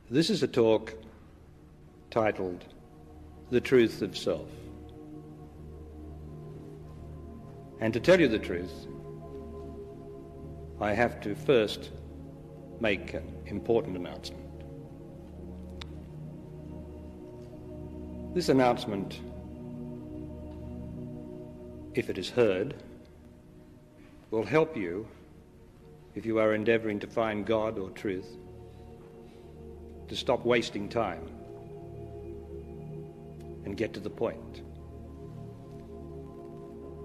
This is a talk titled The Truth of Self. And to tell you the truth, I have to first make an important announcement. This announcement, if it is heard, will help you if you are endeavoring to find God or truth, to stop wasting time and get to the point.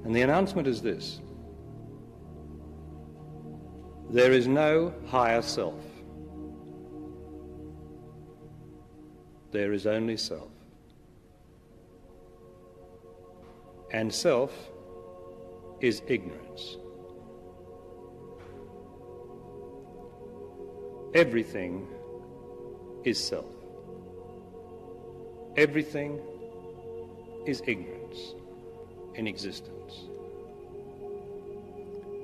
And the announcement is this: there is no higher self. There is only self. And self is ignorance. Everything is self. Everything is ignorance in existence.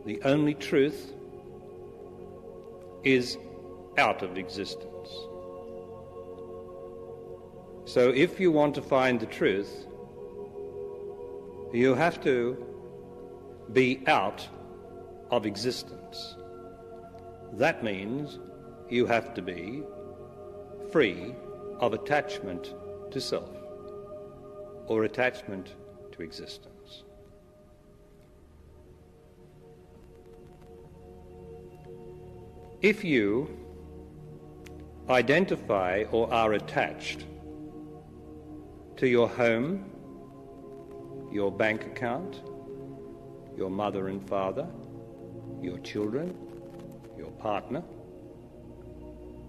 The only truth is out of existence. So if you want to find the truth, you have to be out of existence. That means you have to be free of attachment to self or attachment to existence. If you identify or are attached to your home, your bank account, your mother and father, your children, your partner,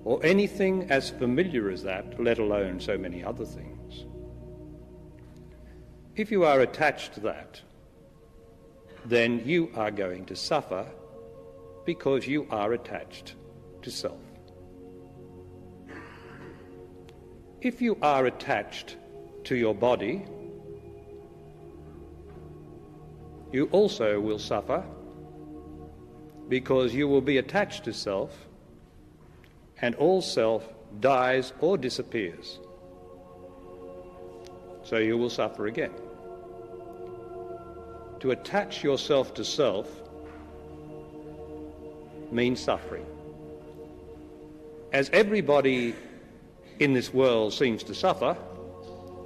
or anything as familiar as that, let alone so many other things, if you are attached to that, then you are going to suffer because you are attached to self. If you are attached to your body, you also will suffer because you will be attached to self, and all self dies or disappears. So you will suffer again. To attach yourself to self means suffering. As everybody in this world seems to suffer,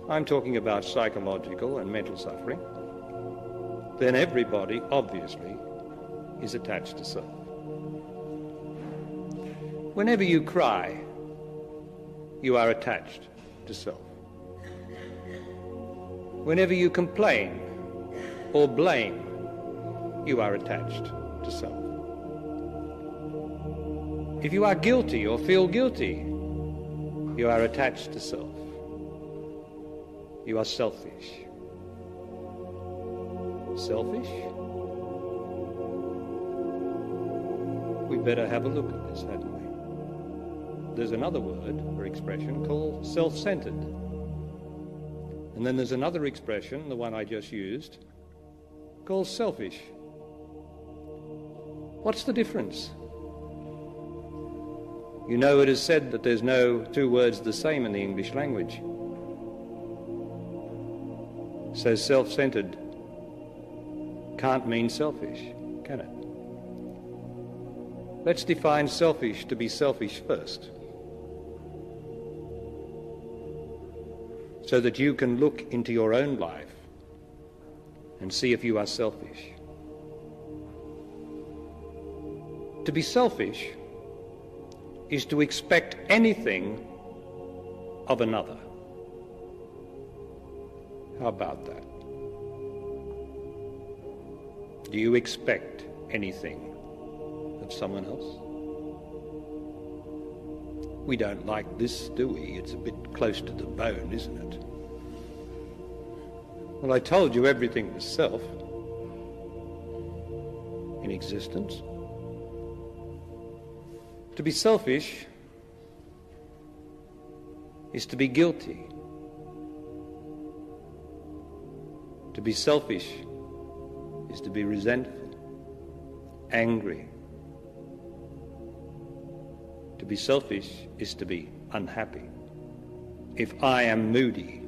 I'm talking about psychological and mental suffering, then everybody obviously is attached to self. Whenever you cry, you are attached to self. Whenever you complain or blame, you are attached to self. If you are guilty or feel guilty, you are attached to self. You are selfish. Selfish? We better have a look at this, hadn't we? There's another word or expression called self-centered. And then there's another expression, the one I just used, called selfish. What's the difference? You know, it is said that there's no two words the same in the English language. So self-centered can't mean selfish, can it? Let's define selfish to be selfish first, so that you can look into your own life and see if you are selfish. To be selfish is to expect anything of another. How about that? Do you expect anything of someone else? We don't like this, do we? It's a bit close to the bone, isn't it? Well, I told you everything was self in existence. To be selfish is to be guilty. To be selfish is to be resentful, angry. To be selfish is to be unhappy. If I am moody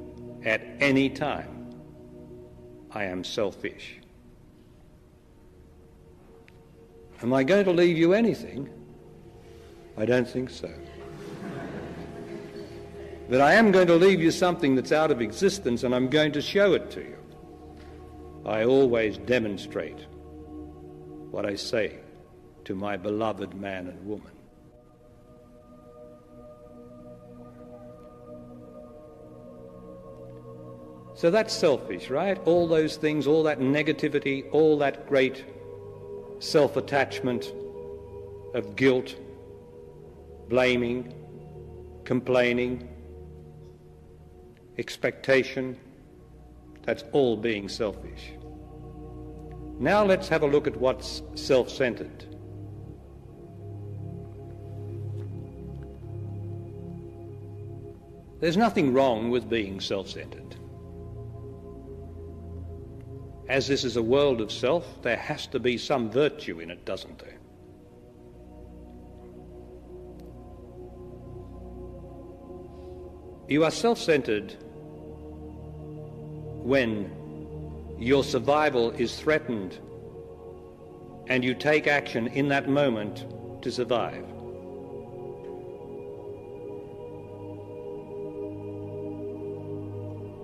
at any time, I am selfish. Am I going to leave you anything? I don't think so. But I am going to leave you something that's out of existence, and I'm going to show it to you. I always demonstrate what I say to my beloved man and woman. So that's selfish, right? All those things, all that negativity, all that great self-attachment of guilt, blaming, complaining, expectation, that's all being selfish. Now let's have a look at what's self-centered. There's nothing wrong with being self-centered. As this is a world of self, there has to be some virtue in it, doesn't there? You are self-centered when your survival is threatened and you take action in that moment to survive.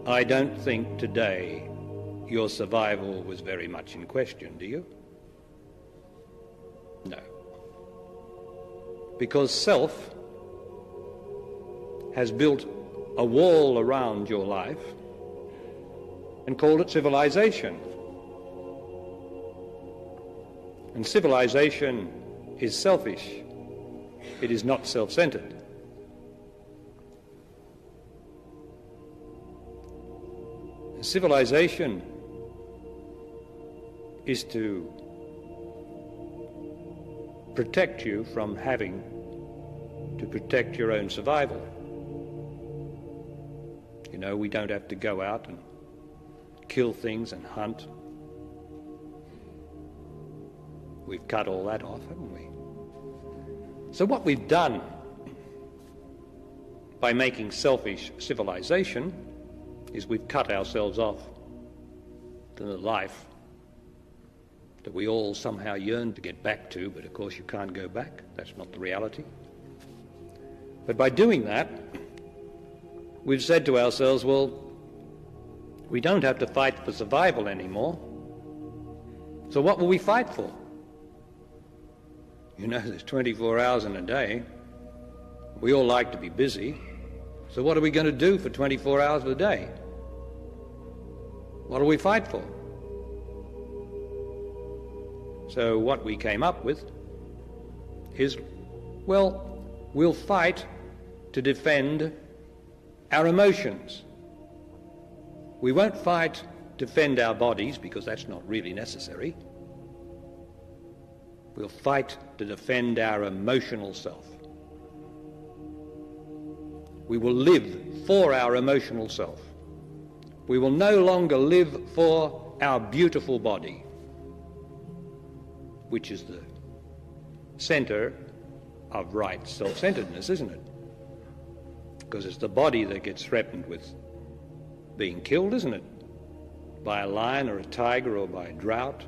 I don't think today your survival was very much in question, do you? No. Because self has built a wall around your life and called it civilization. And civilization is selfish. It is not self-centered. Civilization is to protect you from having to protect your own survival. You know, we don't have to go out and kill things and hunt. We've cut all that off, haven't we? So what we've done by making selfish civilization is we've cut ourselves off from the life that we all somehow yearn to get back to, but of course you can't go back. That's not the reality. But by doing that, we've said to ourselves, well, we don't have to fight for survival anymore. So what will we fight for? You know, there's 24 hours in a day. We all like to be busy. So what are we going to do for 24 hours of the day? What do we fight for? So what we came up with is, well, we'll fight to defend our emotions. We won't fight to defend our bodies, because that's not really necessary. We'll fight to defend our emotional self. We will live for our emotional self. We will no longer live for our beautiful body, which is the center of right self-centeredness, isn't it? Because it's the body that gets threatened with being killed, isn't it? By a lion or a tiger or by a drought.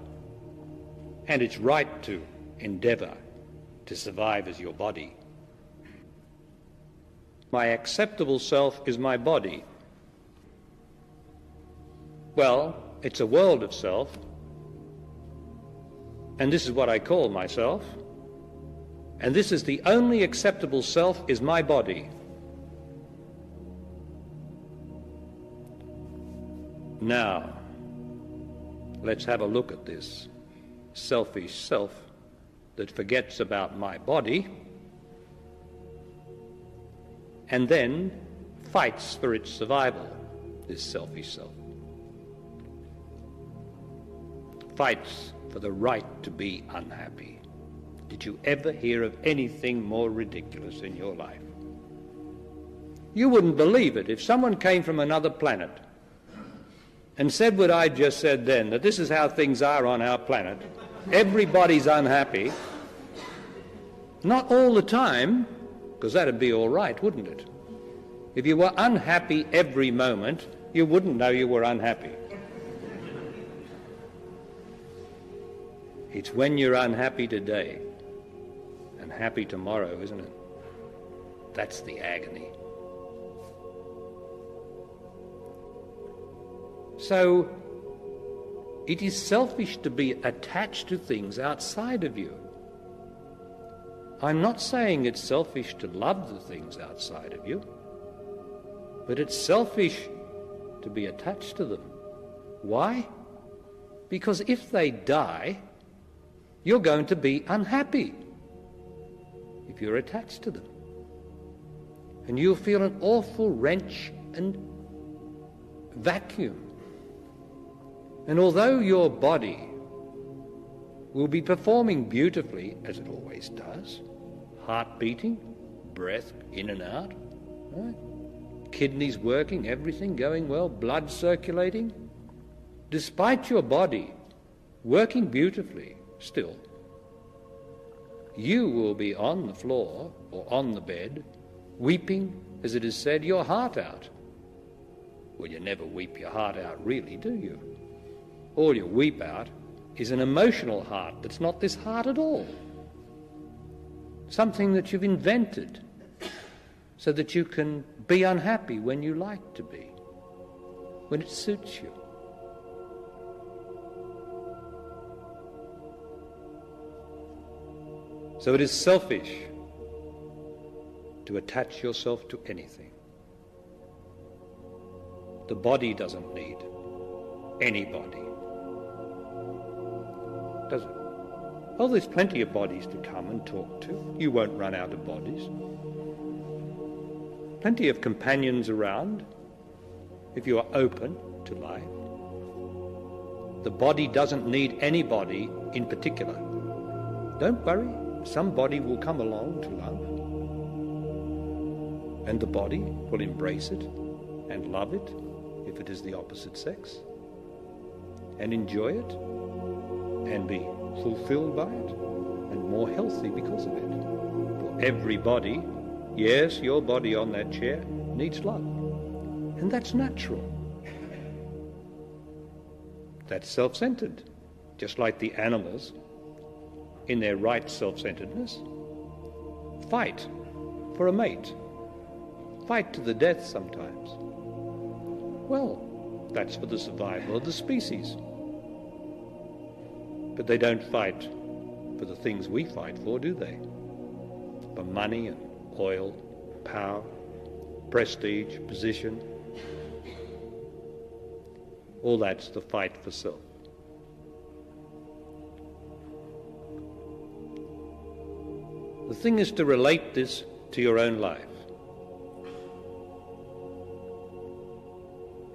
And it's right to endeavor to survive as your body. My acceptable self is my body. Well, it's a world of self, and this is what I call myself, and this is the only acceptable self is my body. Now, let's have a look at this selfish self that forgets about my body and then fights for its survival, this selfish self. Fights for the right to be unhappy. Did you ever hear of anything more ridiculous in your life? You wouldn't believe it if someone came from another planet and said what I just said then, that this is how things are on our planet. Everybody's unhappy. Not all the time, because that'd be all right, wouldn't it? If you were unhappy every moment, you wouldn't know you were unhappy. It's when you're unhappy today and happy tomorrow, isn't it? That's the agony. So, it is selfish to be attached to things outside of you. I'm not saying it's selfish to love the things outside of you, but it's selfish to be attached to them. Why? Because if they die, you're going to be unhappy if you're attached to them. And you'll feel an awful wrench and vacuum. And although your body will be performing beautifully, as it always does, heart beating, breath in and out, right? Kidneys working, everything going well, blood circulating, despite your body working beautifully still, you will be on the floor or on the bed, weeping, as it is said, your heart out. Well, you never weep your heart out really, do you? All you weep out is an emotional heart that's not this heart at all. Something that you've invented so that you can be unhappy when you like to be, when it suits you. So it is selfish to attach yourself to anything. The body doesn't need anybody, does it? Oh, there's plenty of bodies to come and talk to. You won't run out of bodies. Plenty of companions around if you are open to life. The body doesn't need anybody in particular. Don't worry, somebody will come along to love. And the body will embrace it and love it if it is the opposite sex, and enjoy it and be fulfilled by it and more healthy because of it. For every body, yes, your body on that chair needs love, and that's natural. That's self-centered, just like the animals in their right self-centeredness fight for a mate, fight to the death sometimes. Well, that's for the survival of the species. But they don't fight for the things we fight for, do they? For money and oil, power, prestige, position. All that's the fight for self. The thing is to relate this to your own life.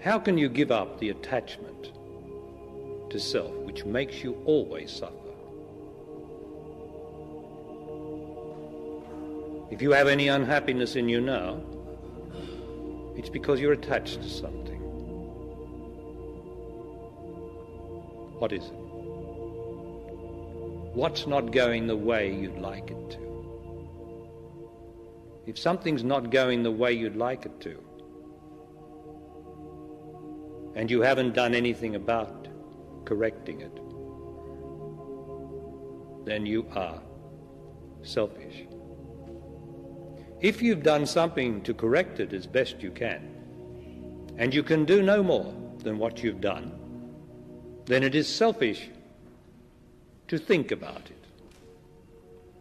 How can you give up the attachment to self which makes you always suffer? If you have any unhappiness in you now, it's because you're attached to something. What is it? What's not going the way you'd like it to? If something's not going the way you'd like it to, and you haven't done anything about correcting it, then you are selfish. If you've done something to correct it as best you can, and you can do no more than what you've done, then it is selfish to think about it,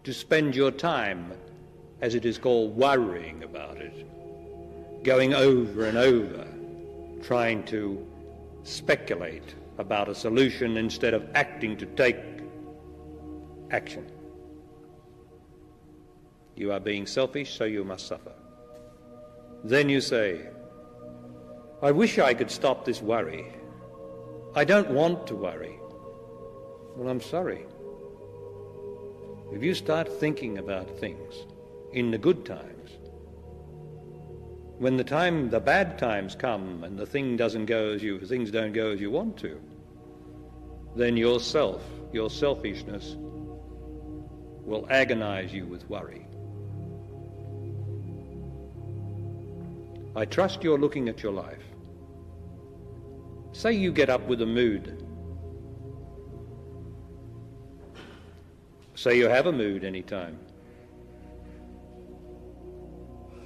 to spend your time, as it is called, worrying about it, going over and over, trying to speculate about a solution instead of acting to take action. You are being selfish, so you must suffer. Then you say, I wish I could stop this worry. I don't want to worry. Well, I'm sorry. If you start thinking about things in the good times, when the bad times come and things don't go as you want to, then your selfishness will agonize you with worry. I trust you're looking at your life. Say you get up with a mood. Say you have a mood any time.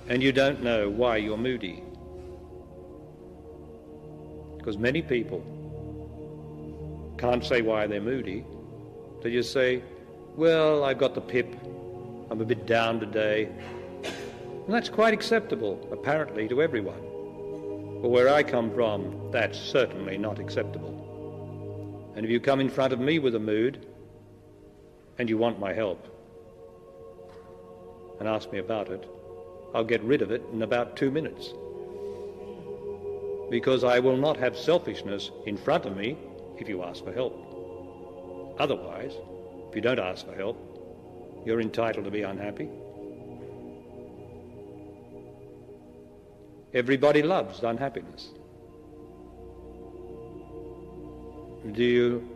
And you don't know why you're moody. Because many people can't say why they're moody. They just say, well, I've got the pip, I'm a bit down today. And that's quite acceptable, apparently, to everyone. But where I come from, that's certainly not acceptable. And if you come in front of me with a mood, and you want my help, and ask me about it, I'll get rid of it in about 2 minutes. Because I will not have selfishness in front of me if you ask for help. Otherwise, if you don't ask for help, you're entitled to be unhappy. Everybody loves unhappiness. Do you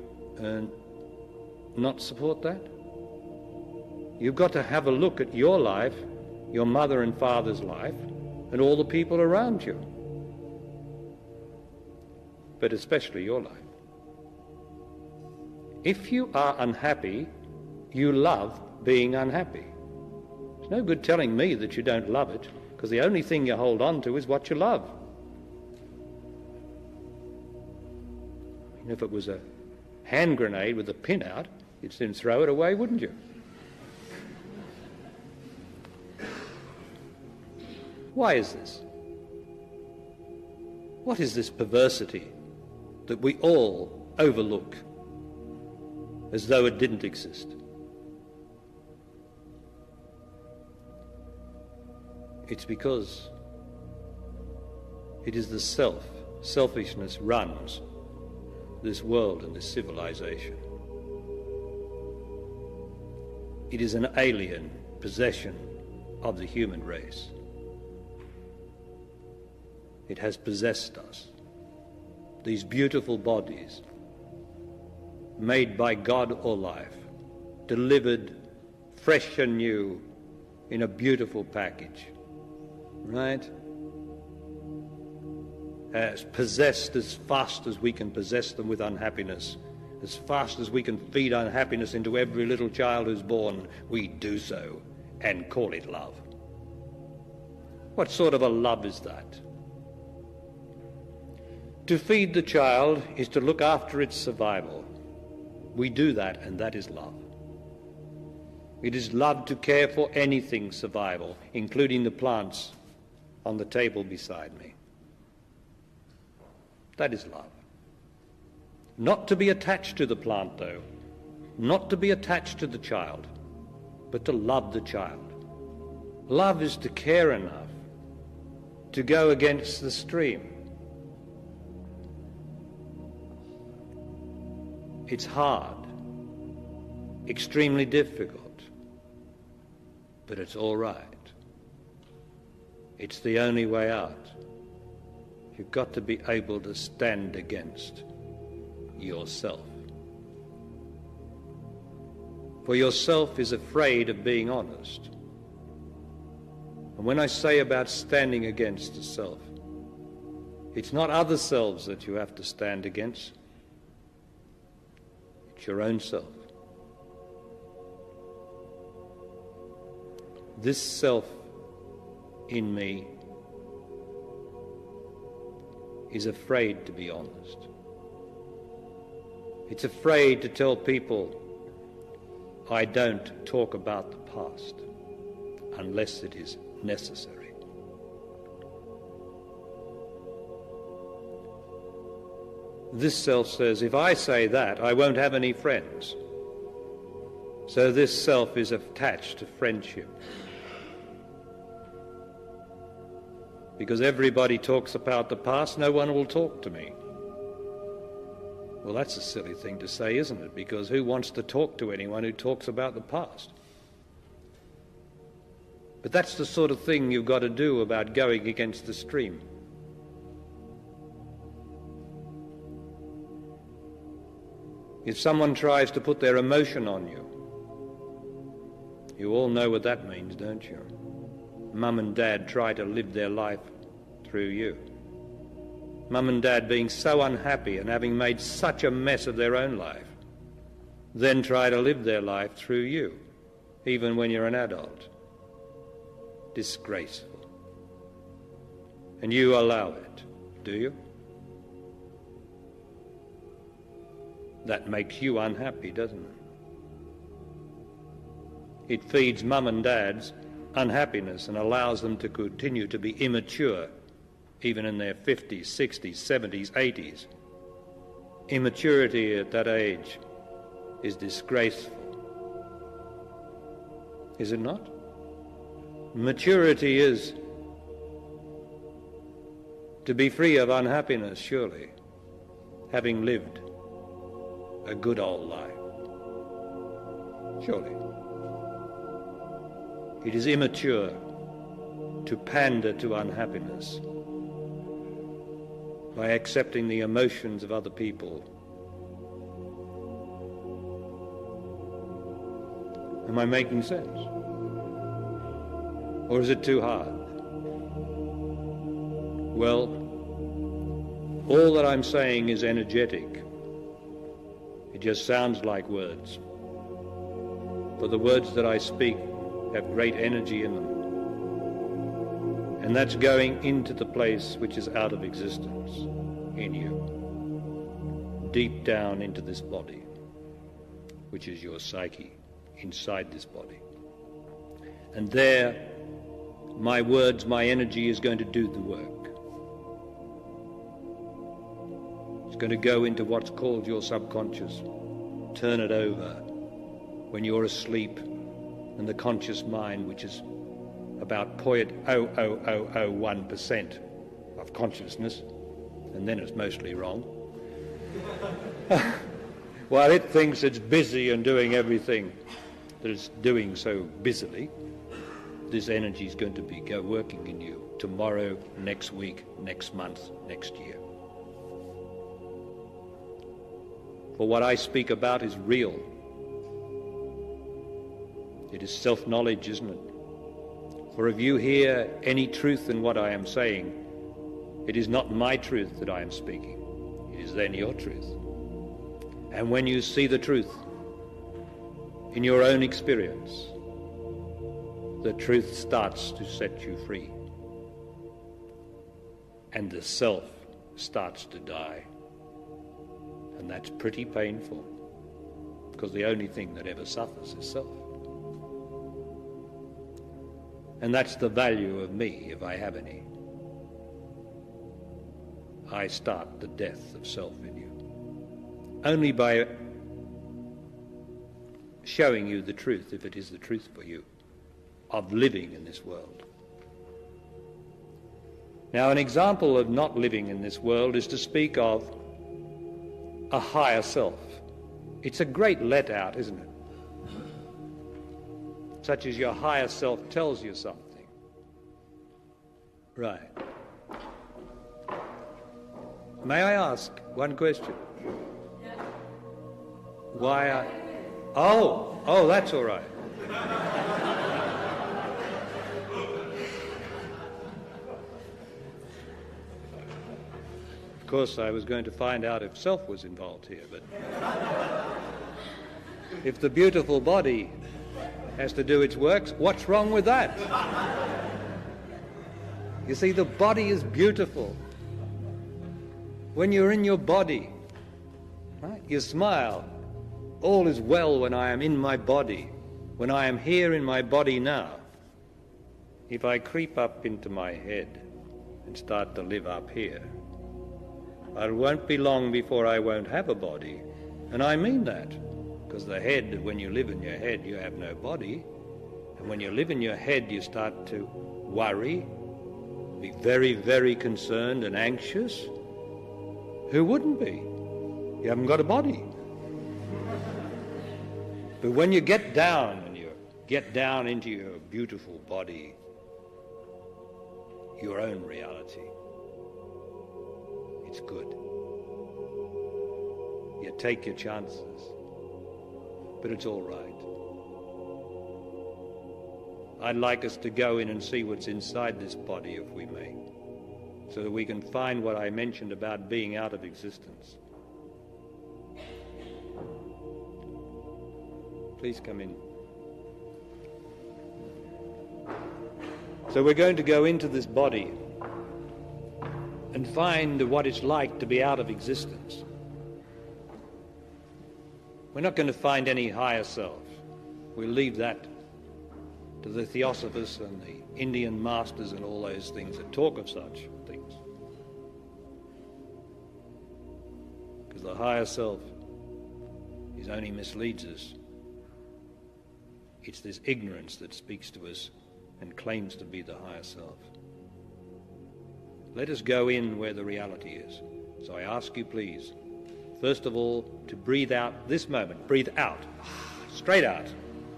not support that? You've got to have a look at your life, your mother and father's life, and all the people around you. But especially your life. If you are unhappy, you love being unhappy. It's no good telling me that you don't love it, because the only thing you hold on to is what you love. I mean, if it was a hand grenade with a pin out, you'd soon throw it away, wouldn't you? Why is this? What is this perversity that we all overlook as though it didn't exist? It's because it is the selfishness runs this world and this civilization. It is an alien possession of the human race. It has possessed us. These beautiful bodies, made by God or life, delivered fresh and new in a beautiful package, right? As possessed as fast as we can possess them with unhappiness, as fast as we can feed unhappiness into every little child who's born, we do so and call it love. What sort of a love is that? To feed the child is to look after its survival. We do that, and that is love. It is love to care for anything's survival, including the plants on the table beside me. That is love. Not to be attached to the plant, though. Not to be attached to the child, but to love the child. Love is to care enough to go against the stream. It's hard, extremely difficult, but it's all right. It's the only way out. You've got to be able to stand against yourself. For yourself is afraid of being honest. And when I say about standing against the self, it's not other selves that you have to stand against. It's your own self. This self in me is afraid to be honest. It's afraid to tell people I don't talk about the past unless it is necessary. This self says, if I say that, I won't have any friends. So this self is attached to friendship. Because everybody talks about the past, no one will talk to me. Well, that's a silly thing to say, isn't it? Because who wants to talk to anyone who talks about the past? But that's the sort of thing you've got to do about going against the stream. If someone tries to put their emotion on you, you all know what that means, don't you? Mum and Dad try to live their life through you. Mum and Dad being so unhappy and having made such a mess of their own life, then try to live their life through you, even when you're an adult. Disgraceful. And you allow it, do you? That makes you unhappy, doesn't it? It feeds Mum and Dad's unhappiness and allows them to continue to be immature, even in their 50s, 60s, 70s, 80s. Immaturity at that age is disgraceful. Is it not? Maturity is to be free of unhappiness, surely, having lived a good old life. Surely. It is immature to pander to unhappiness by accepting the emotions of other people. Am I making sense? Or is it too hard? Well, all that I'm saying is energetic. It just sounds like words. But the words that I speak have great energy in them. And that's going into the place which is out of existence in you. Deep down into this body, which is your psyche, inside this body. And there, my words, my energy is going to do the work. It's going to go into what's called your subconscious. Turn it over when you're asleep, and the conscious mind, which is about 0.00001% of consciousness, and then it's mostly wrong. While it thinks it's busy and doing everything that it's doing so busily, this energy is going to be working in you tomorrow, next week, next month, next year. For what I speak about is real. It is self-knowledge, isn't it? For if you hear any truth in what I am saying, it is not my truth that I am speaking. It is then your truth. And when you see the truth in your own experience, the truth starts to set you free. And the self starts to die. And that's pretty painful, because the only thing that ever suffers is self. And that's the value of me, if I have any. I start the death of self in you. Only by showing you the truth, if it is the truth for you, of living in this world. Now, an example of not living in this world is to speak of a higher self. It's a great let-out, isn't it? Such as your higher self tells you something. Right. May I ask one question? Why Oh, that's all right. Of course, I was going to find out if self was involved here, but if the beautiful body has to do its works, what's wrong with that? You see, the body is beautiful. When you're in your body, right, you smile. All is well when I am in my body, when I am here in my body now. If I creep up into my head and start to live up here, it won't be long before I won't have a body. And I mean that, because the head, when you live in your head, you have no body. And when you live in your head, you start to worry, be very, very concerned and anxious. Who wouldn't be? You haven't got a body. But when you get down and you get down into your beautiful body, your own reality, it's good. You take your chances, but it's all right. I'd like us to go in and see what's inside this body, if we may. so that we can find what I mentioned about being out of existence. Please come in. So we're going to go into this body and find what it's like to be out of existence. We're not going to find any higher self. We'll leave that to the Theosophists and the Indian masters and all those things that talk of such things. Because the higher self only misleads us. It's this ignorance that speaks to us and claims to be the higher self. Let us go in where the reality is. So I ask you, please, first of all, to breathe out this moment. Breathe out. Straight out.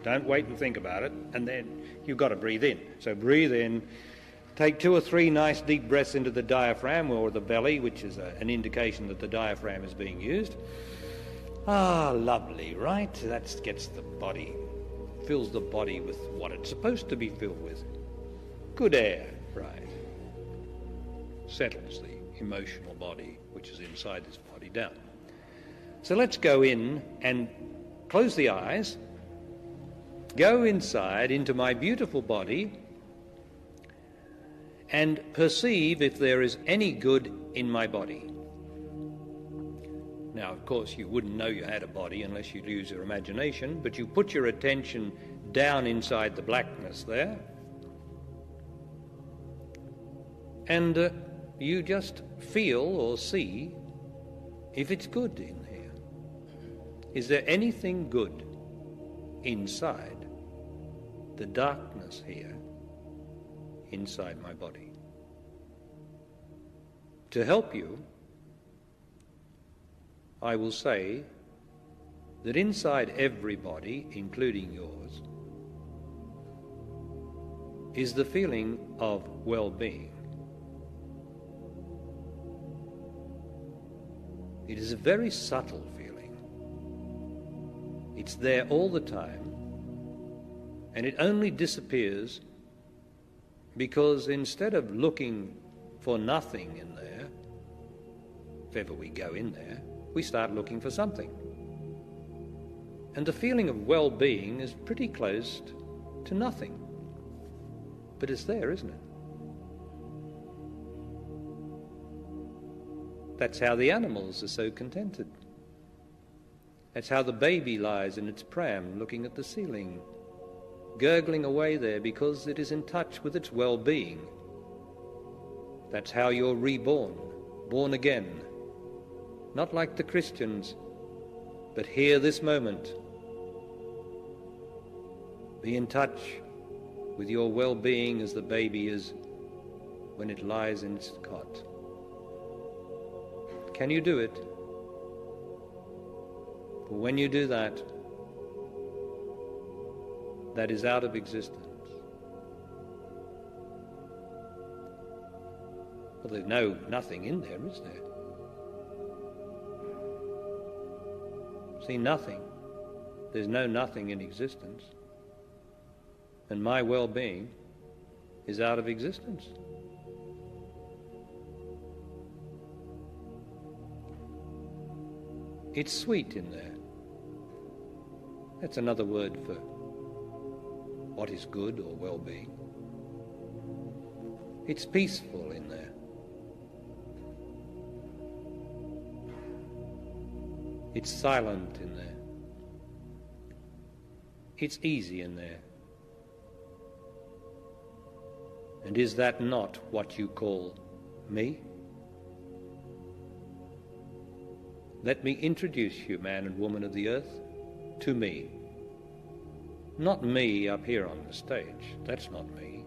Don't wait and think about it. And then you've got to breathe in. So breathe in. Take 2 or 3 nice deep breaths into the diaphragm or the belly, which is an indication that the diaphragm is being used. Ah, lovely, right? That gets the body, fills the body with what it's supposed to be filled with. Good air, right? Settles the emotional body, which is inside this body, down. So let's go in and close the eyes, go inside into my beautiful body, and perceive if there is any good in my body. Now, of course, you wouldn't know you had a body unless you use your imagination, but you put your attention down inside the blackness there, and you just feel or see if it's good in here. Is there anything good inside the darkness here, inside my body? To help you, I will say that inside every body, including yours, is the feeling of well-being. It is a very subtle feeling. It's there all the time, and it only disappears because instead of looking for nothing in there, if ever we go in there, we start looking for something. And the feeling of well-being is pretty close to nothing. But it's there, isn't it? That's how the animals are so contented. That's how the baby lies in its pram looking at the ceiling, gurgling away there because it is in touch with its well-being. That's how you're reborn, born again. Not like the Christians, but here this moment. Be in touch with your well-being as the baby is when it lies in its cot. Can you do it? For when you do that, that is out of existence. Well, there's nothing in there, is there? See, nothing. There's no nothing in existence. And my well-being is out of existence. It's sweet in there. That's another word for what is good or well-being. It's peaceful in there. It's silent in there. It's easy in there. And is that not what you call me? Let me introduce you, man and woman of the earth, to me. Not me up here on the stage. That's not me.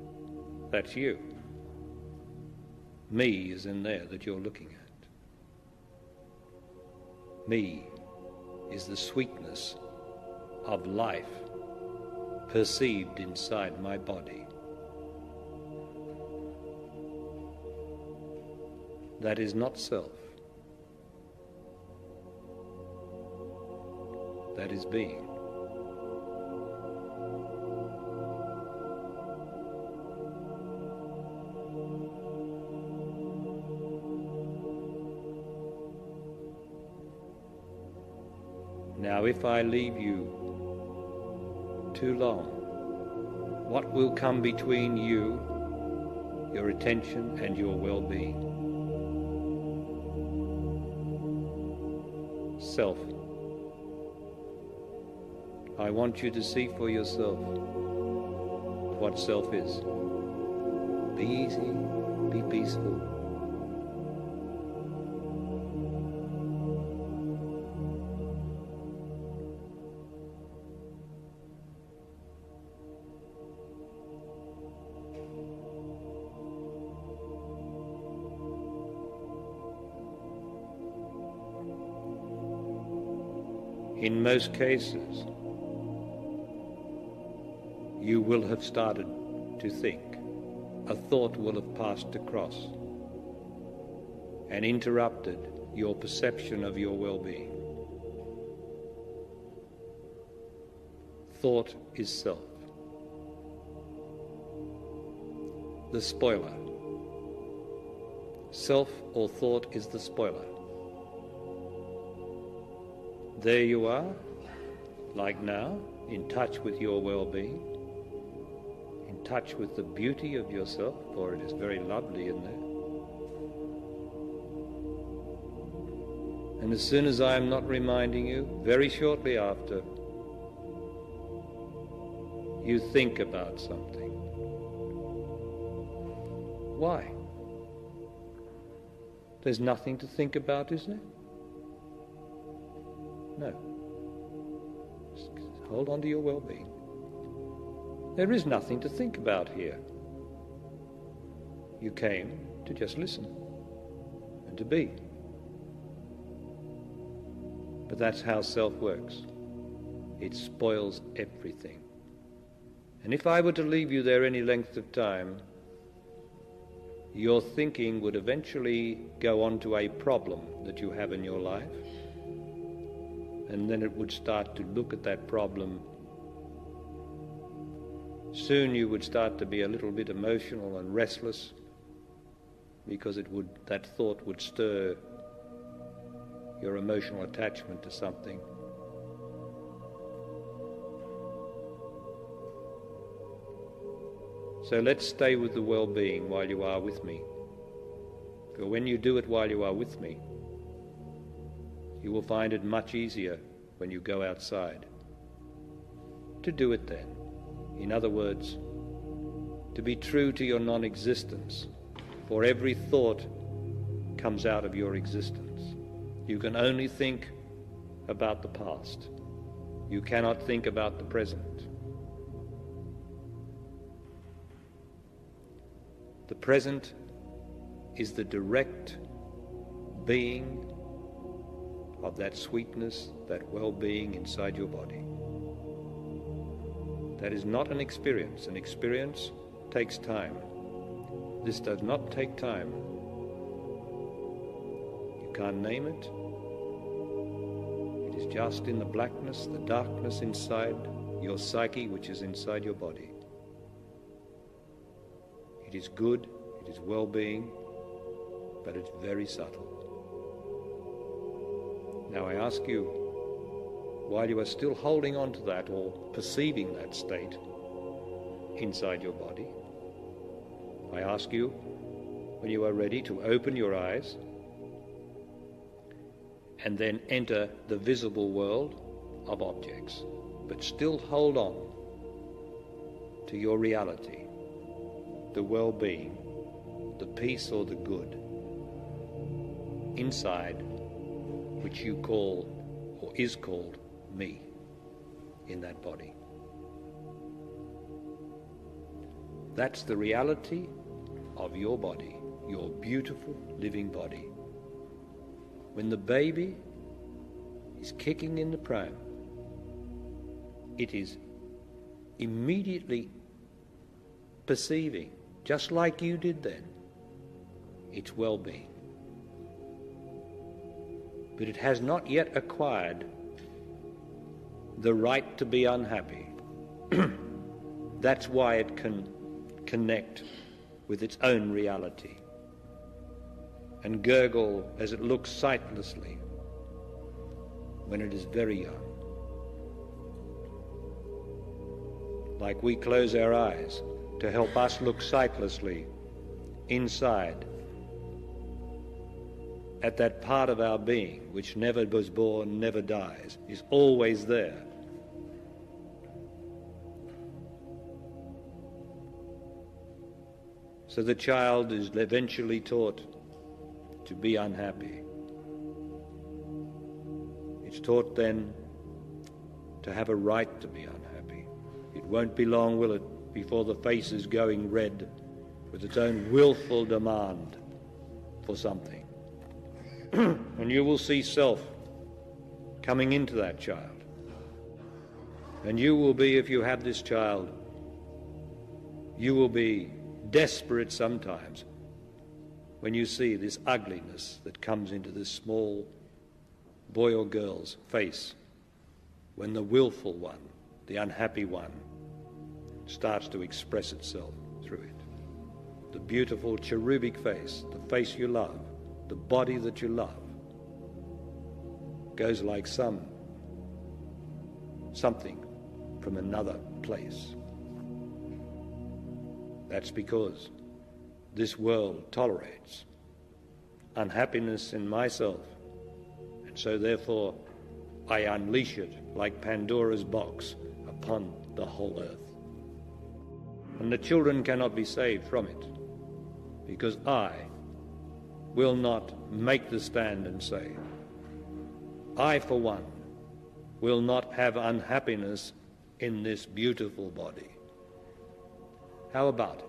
That's you. Me is in there that you're looking at. Me is the sweetness of life perceived inside my body. That is not self. That is being. Now, if I leave you too long, what will come between you, your attention, and your well-being? Self. I want you to see for yourself what self is. Be easy, be peaceful. In most cases, you will have started to think. A thought will have passed across and interrupted your perception of your well-being. Thought is self. The spoiler. Self or thought is the spoiler. There you are, like now, in touch with your well-being, in touch with the beauty of yourself, for it is very lovely in there. And as soon as I am not reminding you, very shortly after, you think about something. Why? There's nothing to think about, is there? No. Just hold on to your well-being. There is nothing to think about here. You came to just listen and to be. But that's how self works. It spoils everything. And if I were to leave you there any length of time, your thinking would eventually go on to a problem that you have in your life. And then it would start to look at that problem. Soon you would start to be a little bit emotional and restless because that thought would stir your emotional attachment to something. So let's stay with the well-being while you are with me. For when you do it while you are with me, you will find it much easier when you go outside to do it then. In other words, to be true to your non-existence, for every thought comes out of your existence. You can only think about the past. You cannot think about the present. The present is the direct being of that sweetness, that well-being inside your body. That is not an experience. An experience takes time. This does not take time. You can't name it. It is just in the blackness, the darkness inside your psyche, which is inside your body. It is good, it is well-being, but it's very subtle. Now I ask you, while you are still holding on to that or perceiving that state inside your body, I ask you, when you are ready, to open your eyes and then enter the visible world of objects, but still hold on to your reality, the well-being, the peace or the good inside, which you call or is called me in that body. That's the reality of your body, your beautiful living body. When the baby is kicking in the pram, it is immediately perceiving, just like you did then, its well-being. But it has not yet acquired the right to be unhappy. That's why it can connect with its own reality and gurgle as it looks sightlessly when it is very young. like we close our eyes to help us look sightlessly inside at that part of our being which never was born, never dies, is always there. So the child is eventually taught to be unhappy. It's taught then to have a right to be unhappy. It won't be long, will it, before the face is going red with its own willful demand for something. And you will see self coming into that child. And you will be, if you have this child, you will be desperate sometimes when you see this ugliness that comes into this small boy or girl's face, when the willful one, the unhappy one, starts to express itself through it. The beautiful cherubic face, the face you love, the body that you love, goes like something from another place. That's because this world tolerates unhappiness in myself, and so therefore I unleash it like Pandora's box upon the whole earth. And the children cannot be saved from it, because I will not make the stand and say, I, for one, will not have unhappiness in this beautiful body. How about it?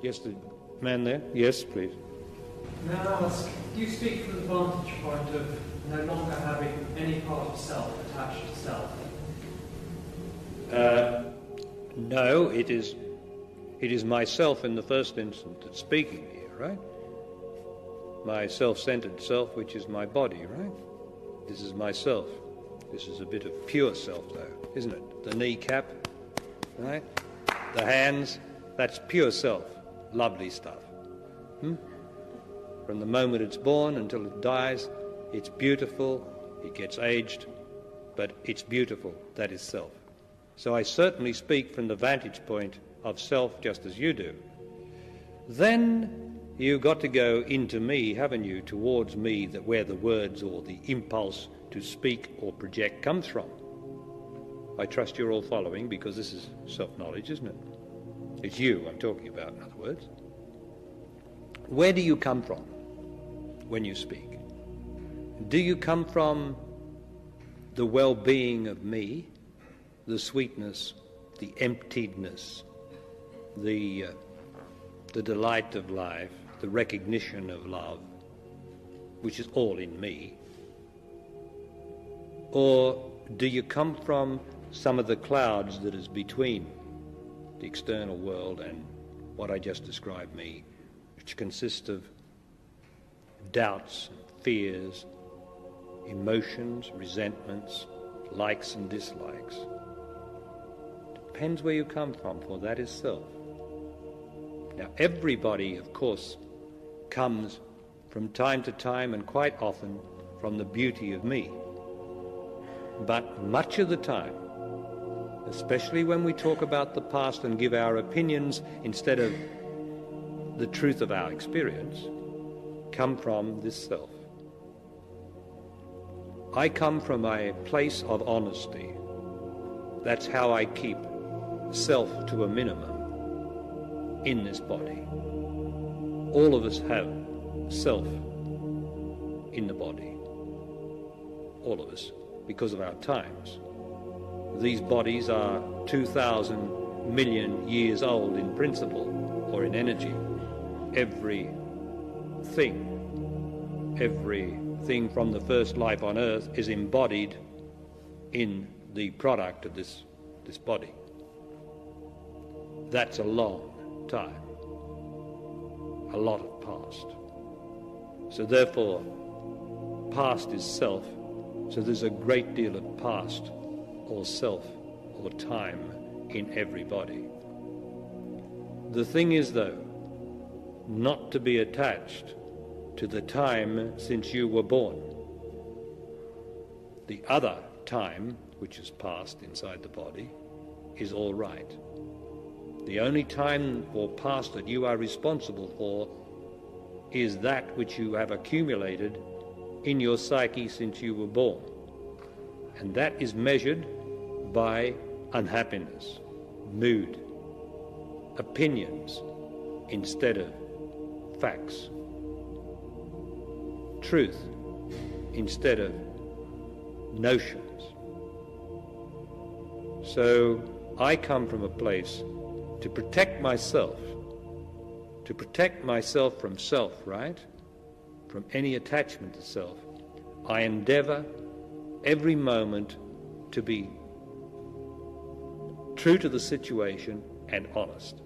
Yes, the man there. Yes, please. May I ask, do you speak from the vantage point of no longer having any part of self attached to self? No, it is myself in the first instance that's speaking here, right? My self-centered self, which is my body, right? This is myself. This is a bit of pure self, though, isn't it? The kneecap, right? The hands, that's pure self. Lovely stuff. From the moment it's born until it dies, it's beautiful, it gets aged, but it's beautiful. That is self. So I certainly speak from the vantage point of self, just as you do. Then you've got to go into me, haven't you, towards me, that where the words or the impulse to speak or project comes from. I trust you're all following, because this is self-knowledge, isn't it? It's you I'm talking about, in other words. Where do you come from when you speak? Do you come from the well-being of me, the sweetness, the emptiedness, the delight of life, the recognition of love, which is all in me? Or do you come from some of the clouds that is between the external world and what I just described, me, which consists of doubts, fears, emotions, resentments, likes and dislikes? Depends where you come from, for that is self. Now, everybody, of course, comes from time to time and quite often from the beauty of me. But much of the time, especially when we talk about the past and give our opinions instead of the truth of our experience, come from this self. I come from a place of honesty. That's how I keep self to a minimum in this body. All of us have self in the body. All of us, because of our times. These bodies are 2,000 million years old in principle, or in energy. Everything from the first life on earth is embodied in the product of this body. That's a long time, a lot of past. So therefore, past is self, so there's a great deal of past or self or time in everybody. The thing is, though, not to be attached to the time since you were born. the other time, which is past inside the body, is all right. The only time or past that you are responsible for is that which you have accumulated in your psyche since you were born. And that is measured by unhappiness, mood, opinions instead of facts, truth instead of notions. So I come from a place to protect myself from self, right? From any attachment to self. I endeavor every moment to be true to the situation and honest.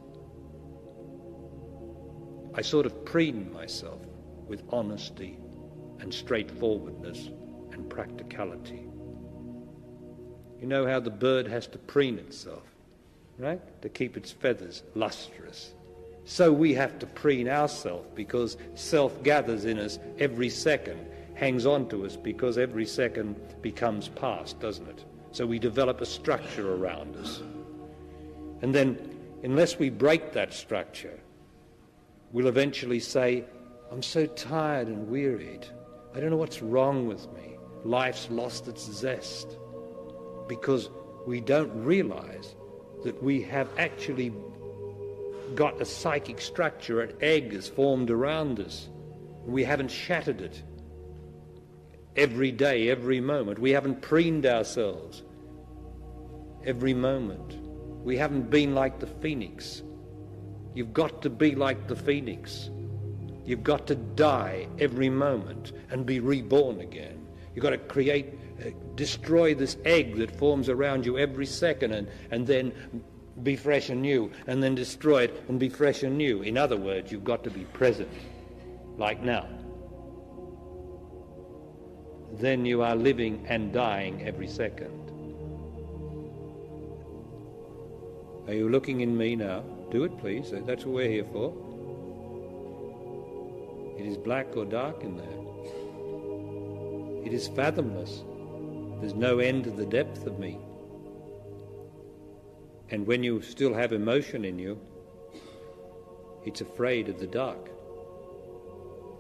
I sort of preen myself with honesty and straightforwardness and practicality. You know how the bird has to preen itself, right? To keep its feathers lustrous. So we have to preen ourselves, because self gathers in us every second, hangs on to us because every second becomes past, doesn't it? So we develop a structure around us. And then, unless we break that structure, we'll eventually say, I'm so tired and wearied. I don't know what's wrong with me. Life's lost its zest. Because we don't realize that we have actually got a psychic structure, an egg is formed around us. We haven't shattered it. Every day, every moment. We haven't preened ourselves. Every moment. We haven't been like the phoenix. You've got to be like the phoenix. You've got to die every moment and be reborn again. You've got to destroy this egg that forms around you every second and then be fresh and new, and then destroy it and be fresh and new. In other words, you've got to be present, like now. Then you are living and dying every second. Are you looking in me now? Do it, please. That's what we're here for. It is black or dark in there. It is fathomless. There's no end to the depth of me. And when you still have emotion in you, it's afraid of the dark.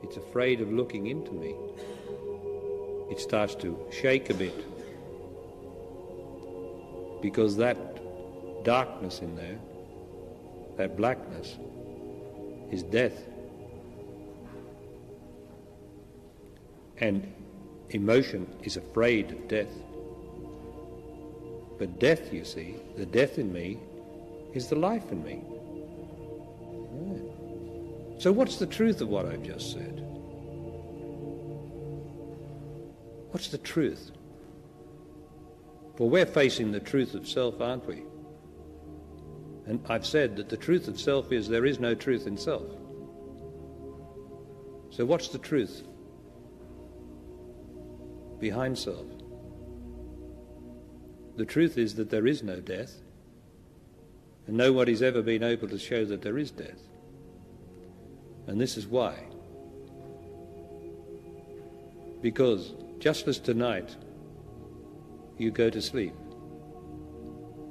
It's afraid of looking into me. It starts to shake a bit, because that darkness in there, that blackness, is death. And emotion is afraid of death. But death, you see, the death in me is the life in me. Right. So what's the truth of what I've just said? What's the truth? Well, we're facing the truth of self, aren't we? And I've said that the truth of self is there is no truth in self. So what's the truth behind self? The truth is that there is no death, and nobody's ever been able to show that there is death. And this is why. Because just as tonight you go to sleep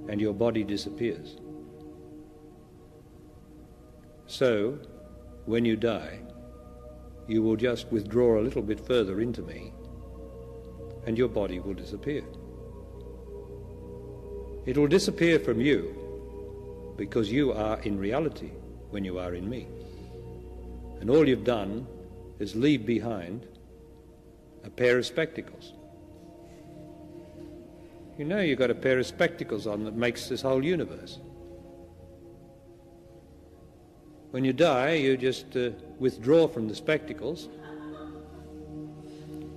and your body disappears, so when you die, you will just withdraw a little bit further into me and your body will disappear. It will disappear from you because you are in reality when you are in me. And all you've done is leave behind a pair of spectacles. You know you've got a pair of spectacles on that makes this whole universe. When you die, you just withdraw from the spectacles,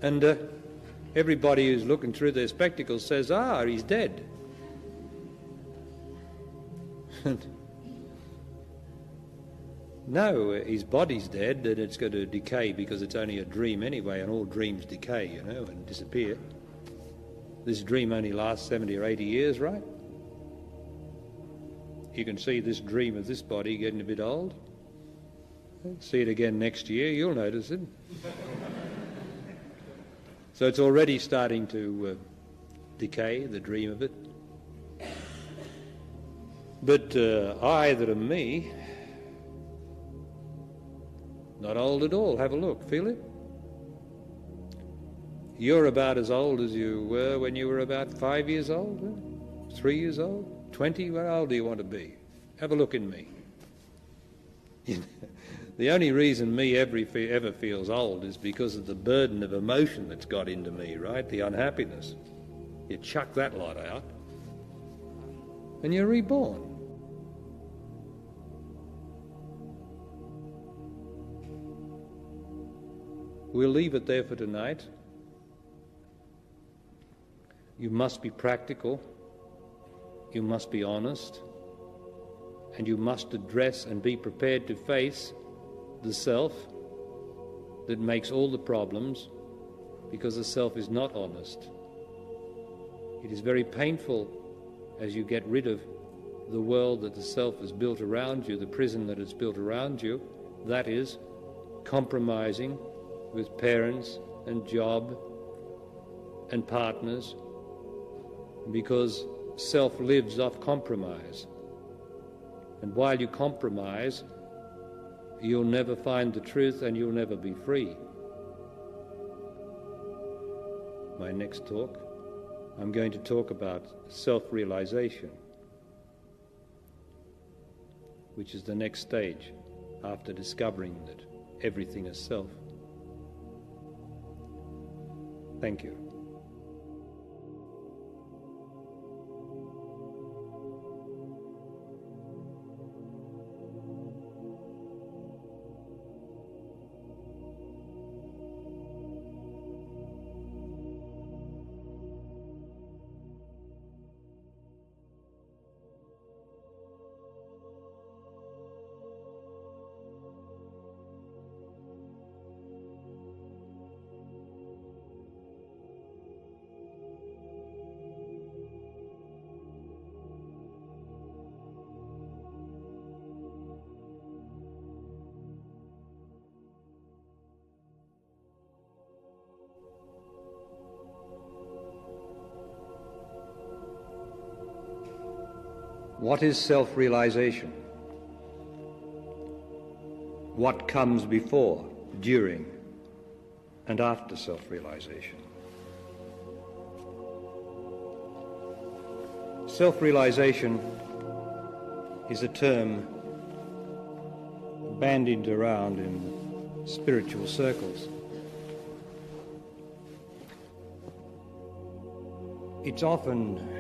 and everybody who's looking through their spectacles says, he's dead. No, his body's dead and it's going to decay because it's only a dream anyway, and all dreams decay, you know, and disappear. This dream only lasts 70 or 80 years, right? You can see this dream of this body getting a bit old. See it again next year, you'll notice it. So it's already starting to decay, the dream of it. But I that am me, not old at all. Have a look, feel it? You're about as old as you were when you were about 5 years old, 3 years old, 20, how old do you want to be? Have a look in me. The only reason me ever feels old is because of the burden of emotion that's got into me, right? The unhappiness. You chuck that lot out and you're reborn. We'll leave it there for tonight. You must be practical, you must be honest, and you must address and be prepared to face the self that makes all the problems, because the self is not honest. It is very painful as you get rid of the world that the self has built around you, the prison that it's built around you, that is compromising with parents and job and partners, because self lives off compromise. And while you compromise, you'll never find the truth and you'll never be free. My next talk, I'm going to talk about self-realization, which is the next stage after discovering that everything is self. Thank you. What is self-realization? What comes before, during, and after self-realization? Self-realization is a term bandied around in spiritual circles. It's often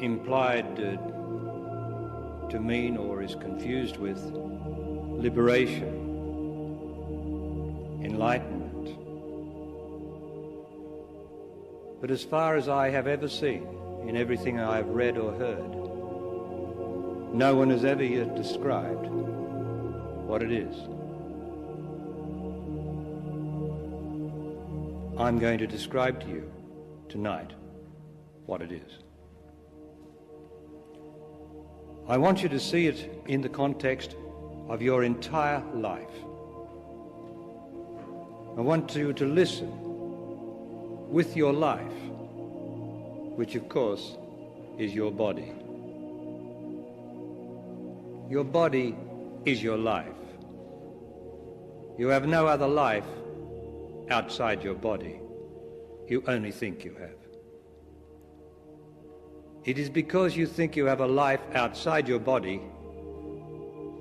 implied to mean, or is confused with, liberation, enlightenment. But as far as I have ever seen, in everything I have read or heard, no one has ever yet described what it is. I'm going to describe to you tonight what it is. I want you to see it in the context of your entire life. I want you to listen with your life, which of course is your body. Your body is your life. You have no other life outside your body. You only think you have. It is because you think you have a life outside your body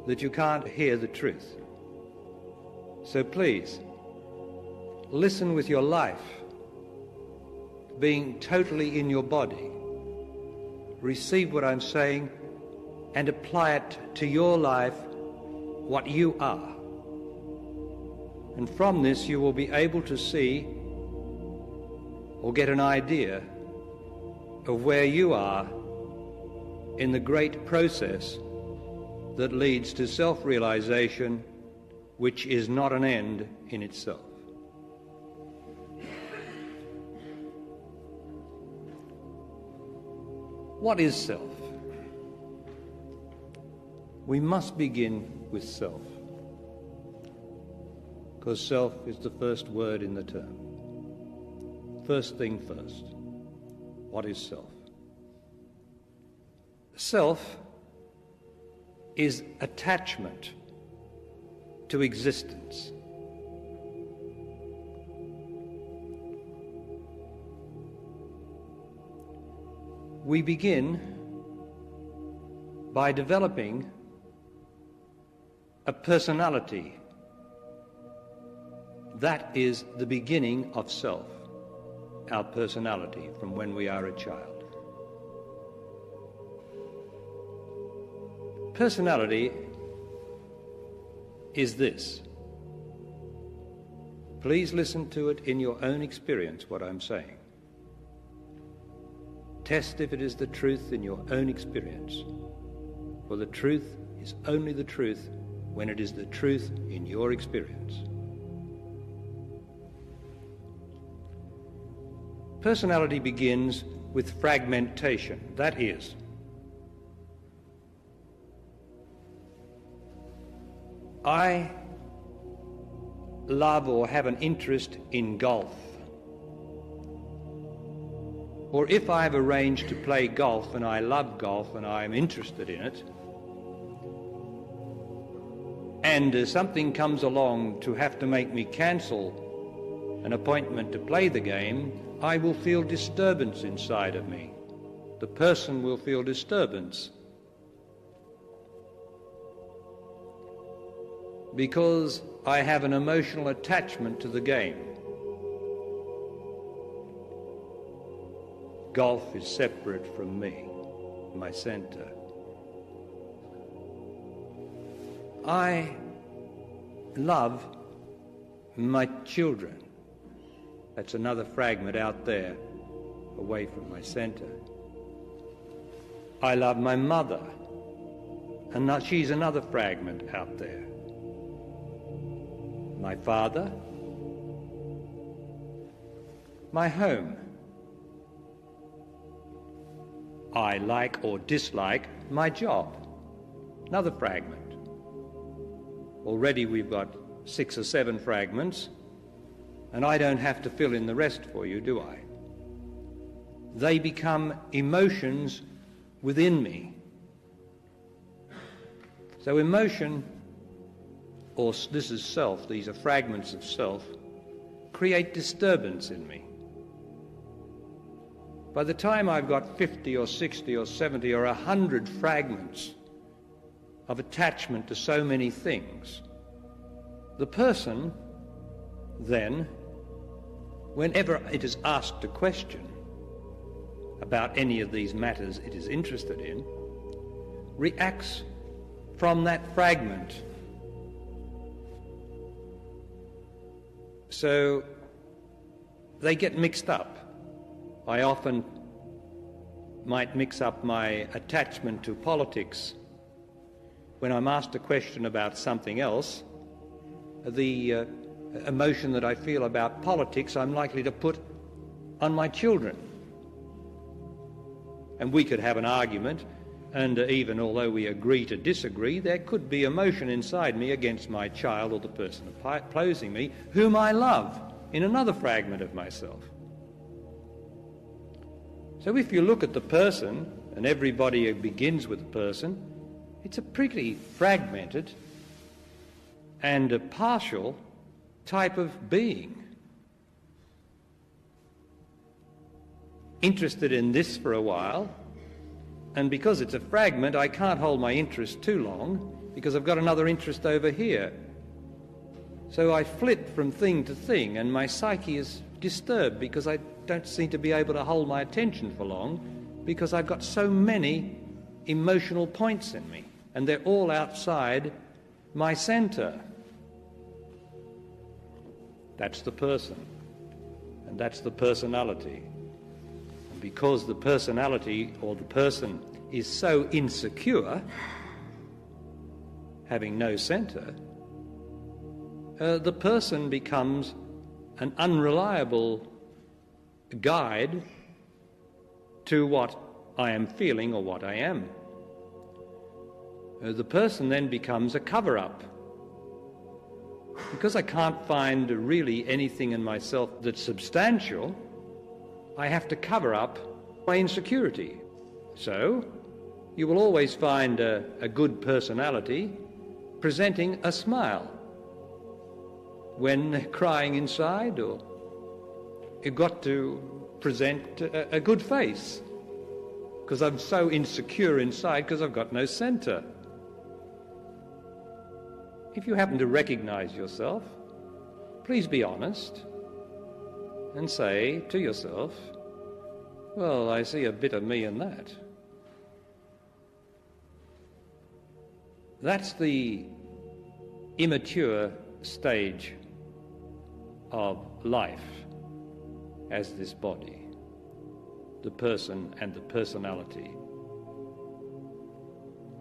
that you can't hear the truth. So please, listen with your life, being totally in your body. Receive what I'm saying and apply it to your life, what you are. And from this you will be able to see or get an idea of where you are in the great process that leads to self-realization, which is not an end in itself. What is self? We must begin with self. because self is the first word in the term. First thing first. What is self? Self is attachment to existence. We begin by developing a personality. That is the beginning of self, our personality from when we are a child. Personality is this. Please listen to it in your own experience, what I'm saying. Test if it is the truth in your own experience. For the truth is only the truth when it is the truth in your experience. Personality begins with fragmentation. That is, I love or have an interest in golf. Or if I've arranged to play golf and I love golf and I'm interested in it, and something comes along to have to make me cancel an appointment to play the game, I will feel disturbance inside of me. The person will feel disturbance. Because I have an emotional attachment to the game. Golf is separate from me, my center. I love my children. That's another fragment out there, away from my center. I love my mother, and now she's another fragment out there. My father, my home. I like or dislike my job, another fragment. Already we've got 6 or 7 fragments, and I don't have to fill in the rest for you, do I? They become emotions within me. So emotion, or this is self, these are fragments of self, create disturbance in me. By the time I've got 50 or 60 or 70 or 100 fragments of attachment to so many things, the person then, whenever it is asked a question about any of these matters it is interested in, reacts from that fragment. So they get mixed up. I often might mix up my attachment to politics. When I'm asked a question about something else, the emotion that I feel about politics I'm likely to put on my children. And we could have an argument, and even although we agree to disagree, there could be emotion inside me against my child or the person opposing me, whom I love, in another fragment of myself. So if you look at the person, and everybody begins with a person, it's a pretty fragmented and a partial type of being. Interested in this for a while, and because it's a fragment, I can't hold my interest too long, because I've got another interest over here. So I flit from thing to thing, and my psyche is disturbed because I don't seem to be able to hold my attention for long, because I've got so many emotional points in me, and they're all outside my center. That's the person, and that's the personality. And because the personality or the person is so insecure, having no center, the person becomes an unreliable guide to what I am feeling or what I am. The person then becomes a cover-up. Because I can't find really anything in myself that's substantial, I have to cover up my insecurity. So you will always find a good personality presenting a smile when crying inside, or you've got to present a good face because I'm so insecure inside because I've got no centre. If you happen to recognize yourself, please be honest and say to yourself, well, I see a bit of me in that. That's the immature stage of life as this body, the person and the personality.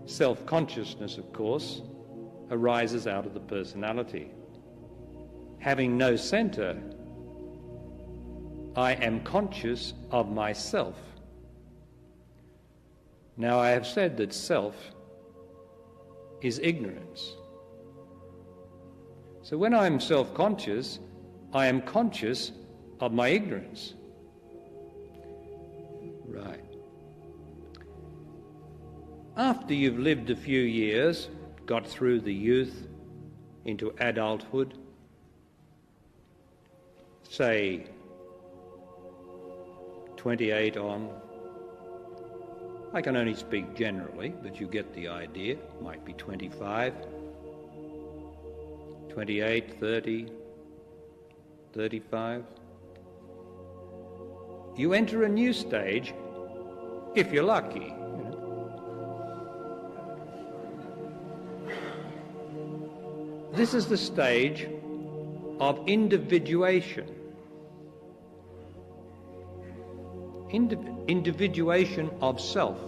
Self-consciousness, of course, arises out of the personality. Having no centre, I am conscious of myself. Now, I have said that self is ignorance. So when I'm self-conscious, I am conscious of my ignorance. Right. After you've lived a few years, got through the youth into adulthood, say 28 on, I can only speak generally, but you get the idea, might be 25, 28, 30, 35. You enter a new stage, if you're lucky. This is the stage of individuation. Individuation of self.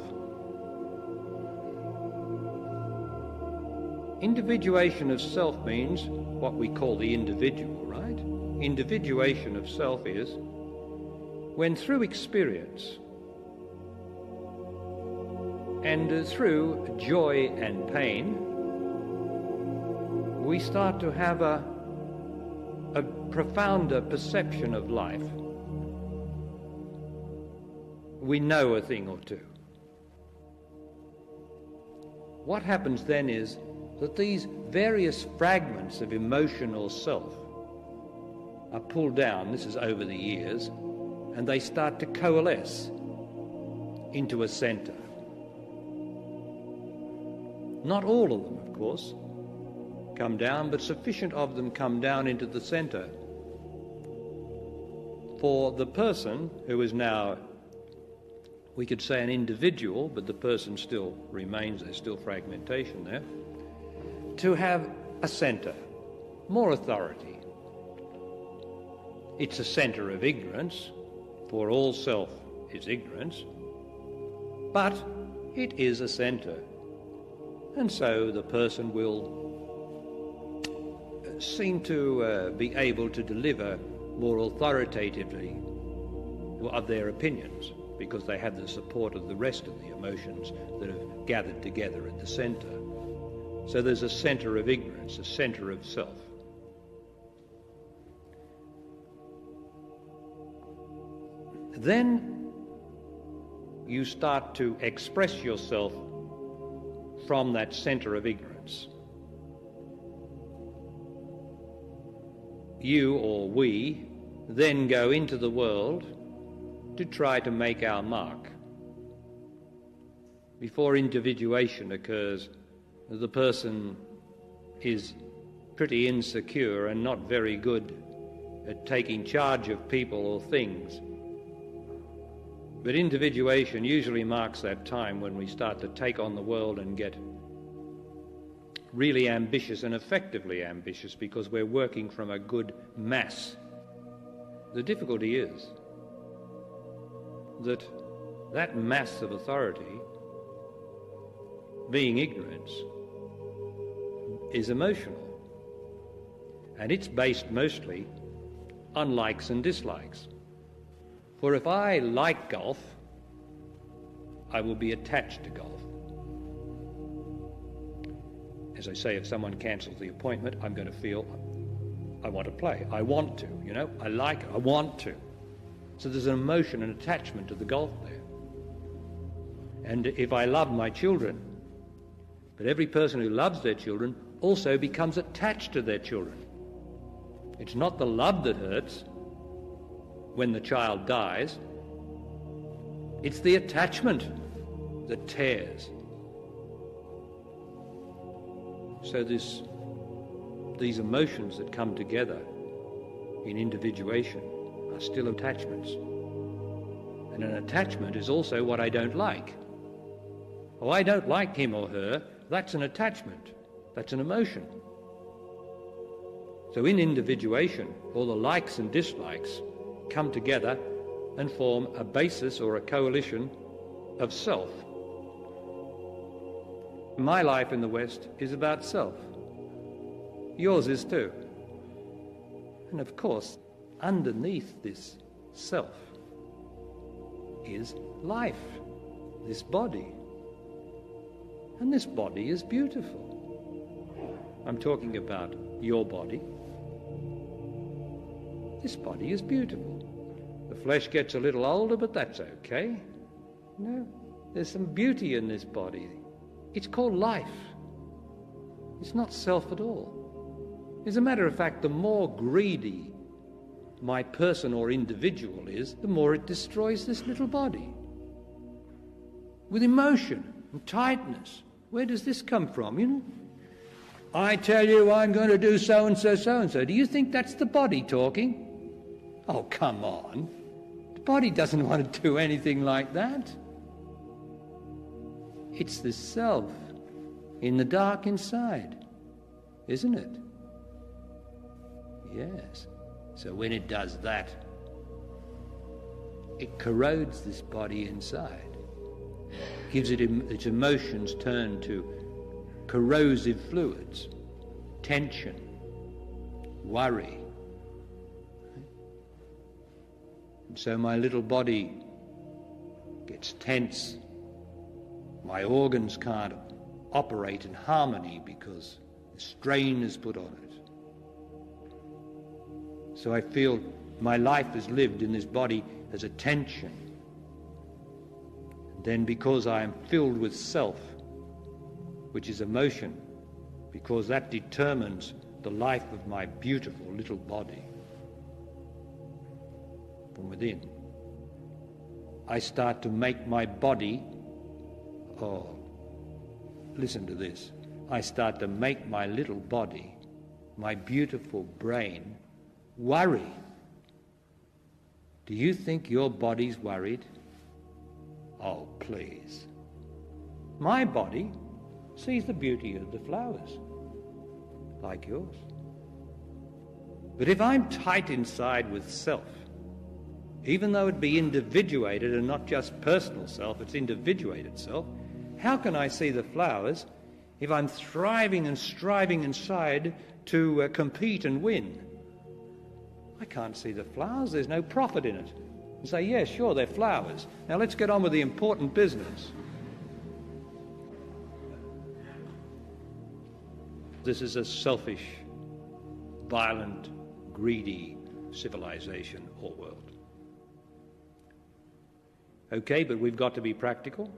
Individuation of self means what we call the individual, right? Individuation of self is when through experience and through joy and pain, we start to have a profounder perception of life. We know a thing or two. What happens then is that these various fragments of emotional self are pulled down, this is over the years, and they start to coalesce into a centre. Not all of them, of course, come down, but sufficient of them come down into the centre for the person who is now, we could say, an individual, but the person still remains, there's still fragmentation there, to have a centre, more authority. It's a centre of ignorance, for all self is ignorance, but it is a centre. And so the person will seem to be able to deliver more authoritatively of their opinions, because they have the support of the rest of the emotions that have gathered together at the centre. So there's a centre of ignorance, a centre of self. Then you start to express yourself from that centre of ignorance. You or we then go into the world to try to make our mark. Before individuation occurs, the person is pretty insecure and not very good at taking charge of people or things. But individuation usually marks that time when we start to take on the world and get really ambitious and effectively ambitious, because we're working from a good mass. The difficulty is that that mass of authority, being ignorance, is emotional, and it's based mostly on likes and dislikes. For if I like golf, I will be attached to golf. As I say, if someone cancels the appointment, I'm going to feel I want to play. I want to, I like it. I want to. So there's an emotion and attachment to the golf there. And if I love my children, but every person who loves their children also becomes attached to their children. It's not the love that hurts when the child dies. It's the attachment that tears. So these emotions that come together in individuation are still attachments. And an attachment is also what I don't like. Oh, I don't like him or her. That's an attachment. That's an emotion. So in individuation, all the likes and dislikes come together and form a basis or a coalition of self. My life in the West is about self. Yours is too. And of course, underneath this self is life, this body. And this body is beautiful. I'm talking about your body. This body is beautiful. The flesh gets a little older, but that's okay. No, there's some beauty in this body. It's called life. It's not self at all. As a matter of fact, the more greedy my person or individual is, the more it destroys this little body. With emotion and tightness. Where does this come from, I tell you I'm going to do so-and-so, so-and-so. Do you think that's the body talking? Oh, come on. The body doesn't want to do anything like that. It's the self in the dark inside, isn't it? Yes. So when it does that, it corrodes this body inside, gives it its emotions turn to corrosive fluids, tension, worry. And so my little body gets tense. My organs can't operate in harmony because the strain is put on it. So I feel my life is lived in this body as a tension. And then because I am filled with self, which is emotion, because that determines the life of my beautiful little body from within, I start to make my body, listen to this, I start to make my little body, my beautiful brain, worry. Do you think your body's worried? Oh, please. My body sees the beauty of the flowers, like yours. But if I'm tight inside with self, even though it be individuated and not just personal self, it's individuated self, how can I see the flowers if I'm thriving and striving inside to compete and win? I can't see the flowers. There's no profit in it. And say, yeah, sure, they're flowers. Now let's get on with the important business. This is a selfish, violent, greedy civilization or world. Okay, but we've got to be practical.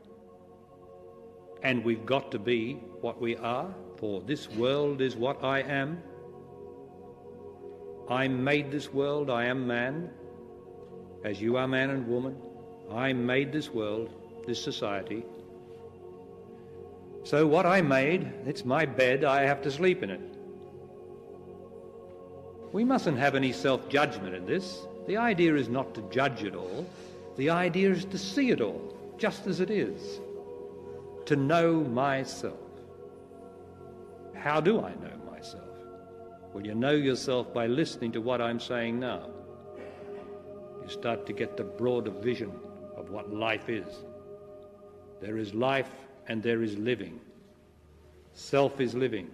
And we've got to be what we are, for this world is what I am. I made this world, I am man, as you are man and woman. I made this world, this society. So what I made, it's my bed, I have to sleep in it. We mustn't have any self-judgment in this. The idea is not to judge it all. The idea is to see it all, just as it is. To know myself. How do I know myself? Well, you know yourself by listening to what I'm saying now. You start to get the broader vision of what life is. There is life and there is living. Self is living.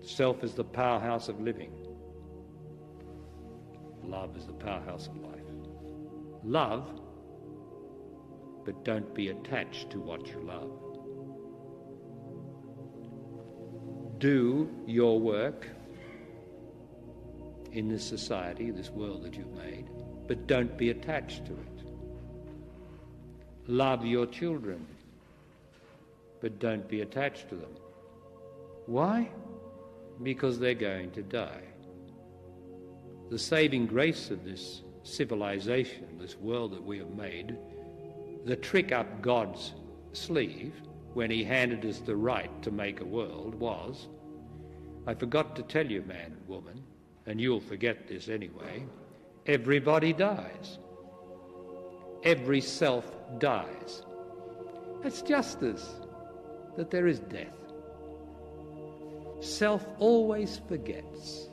Self is the powerhouse of living. Love is the powerhouse of life. Love, but don't be attached to what you love. Do your work in this society, this world that you've made, but don't be attached to it. Love your children, but don't be attached to them. Why? Because they're going to die. The saving grace of this civilization, this world that we have made, the trick up God's sleeve when he handed us the right to make a world was, I forgot to tell you, man and woman, and you'll forget this anyway, everybody dies. Every self dies. It's justice that there is death. Self always forgets.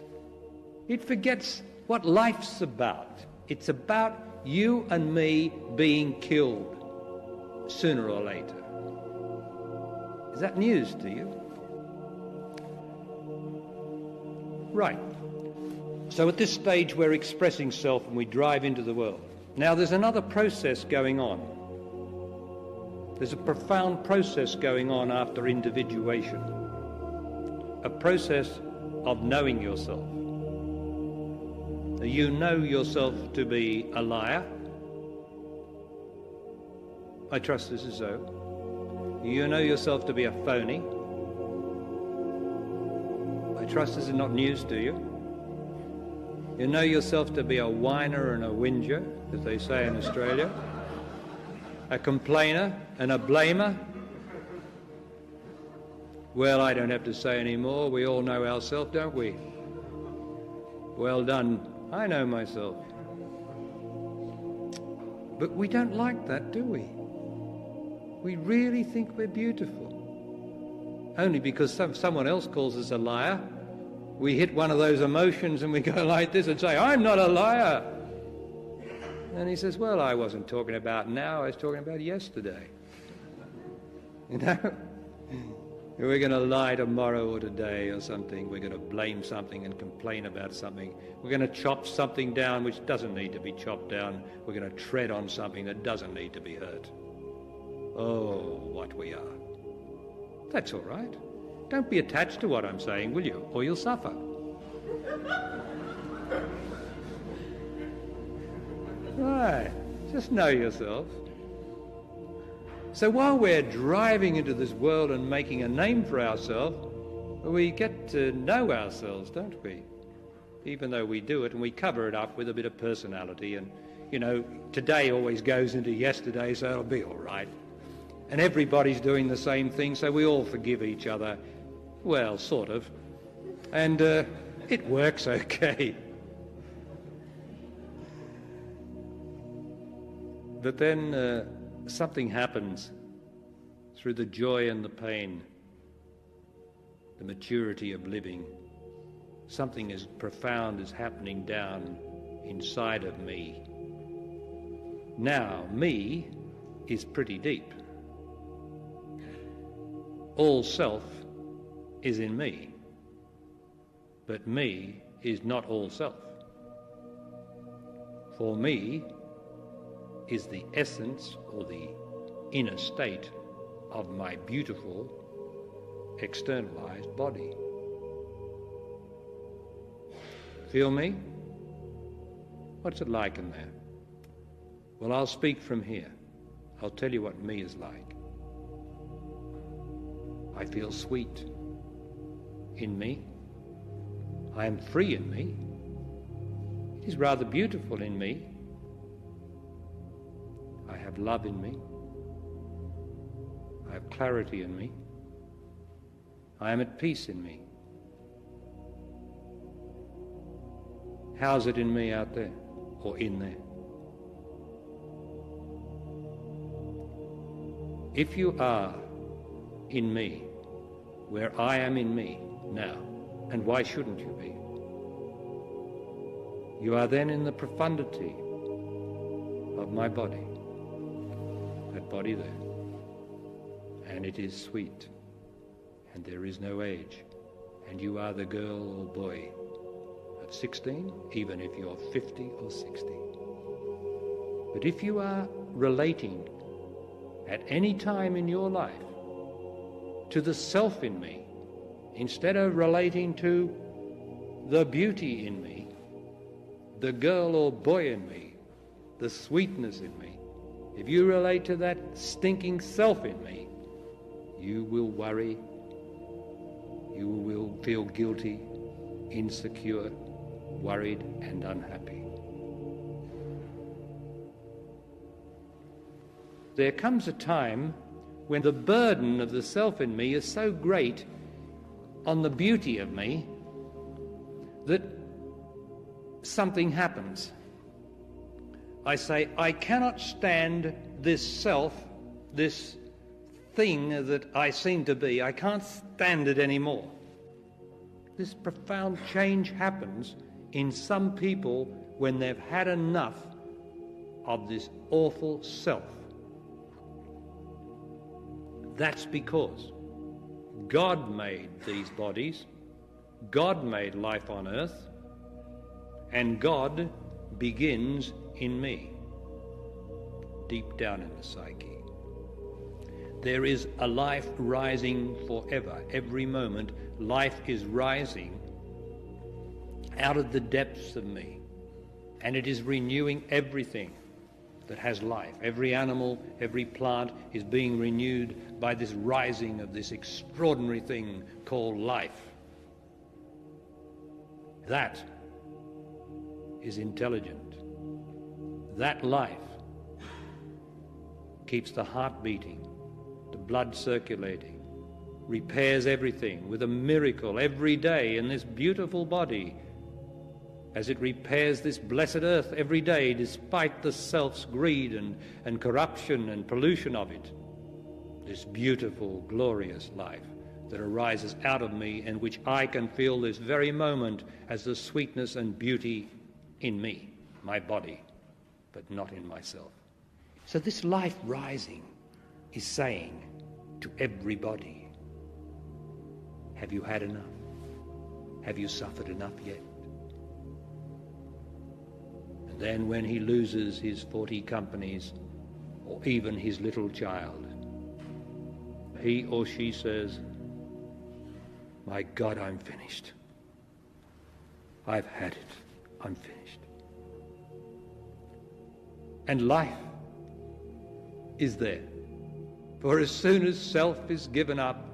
It forgets what life's about. It's about you and me being killed sooner or later. Is that news to you? Right. So at this stage we're expressing self and we drive into the world. Now there's another process going on. There's a profound process going on after individuation. A process of knowing yourself. You know yourself to be a liar. I trust this is so. You know yourself to be a phony. I trust this is not news to you. You know yourself to be a whiner and a whinger, as they say in Australia. A complainer and a blamer. Well, I don't have to say any more. We all know ourselves, don't we? Well done. I know myself. But we don't like that, do we? We really think we're beautiful. Only because someone else calls us a liar, we hit one of those emotions and we go like this and say, I'm not a liar. And he says, well, I wasn't talking about now, I was talking about yesterday. You know? We're going to lie tomorrow or today or something. We're going to blame something and complain about something. We're going to chop something down which doesn't need to be chopped down. We're going to tread on something that doesn't need to be hurt. Oh, what we are. That's all right. Don't be attached to what I'm saying, will you? Or you'll suffer. Right. Just know yourself. So while we're driving into this world and making a name for ourselves, we get to know ourselves, don't we? Even though we do it and we cover it up with a bit of personality and, you know, today always goes into yesterday, so it'll be all right. And everybody's doing the same thing, so we all forgive each other. Well, sort of. And it works okay. But then something happens through the joy and the pain, the maturity of living. Something as profound is happening down inside of me. Now, me is pretty deep. All self is in me, but me is not all self. For me is the essence or the inner state of my beautiful externalized body. Feel me? What's it like in there? Well, I'll speak from here. I'll tell you what me is like. I feel sweet in me. I am free in me. It is rather beautiful in me. I have love in me. I have clarity in me. I am at peace in me. How's it in me out there or in there? If you are in me, where I am in me now, and why shouldn't you be? You are then in the profundity of my body, that body there, and it is sweet, and there is no age, and you are the girl or boy at 16, even if you're 50 or 60. But if you are relating at any time in your life to the self in me, instead of relating to the beauty in me, the girl or boy in me, the sweetness in me, if you relate to that stinking self in me, you will worry, you will feel guilty, insecure, worried and unhappy. There comes a time when the burden of the self in me is so great on the beauty of me that something happens. I say, I cannot stand this self, this thing that I seem to be. I can't stand it anymore. This profound change happens in some people when they've had enough of this awful self. That's because God made these bodies, God made life on earth, and God begins in me, deep down in the psyche. There is a life rising forever. Every moment, life is rising out of the depths of me, and it is renewing everything that has life. Every animal, every plant is being renewed by this rising of this extraordinary thing called life. That is intelligent. That life keeps the heart beating, the blood circulating, repairs everything with a miracle every day in this beautiful body, as it repairs this blessed earth every day despite the self's greed and corruption and pollution of it. This beautiful, glorious life that arises out of me and which I can feel this very moment as the sweetness and beauty in me, my body, but not in myself. So this life rising is saying to everybody, have you had enough? Have you suffered enough yet? And then when he loses his 40 companies, or even his little child, he or she says, my God, I'm finished. I've had it. I'm finished. And life is there. For as soon as self is given up,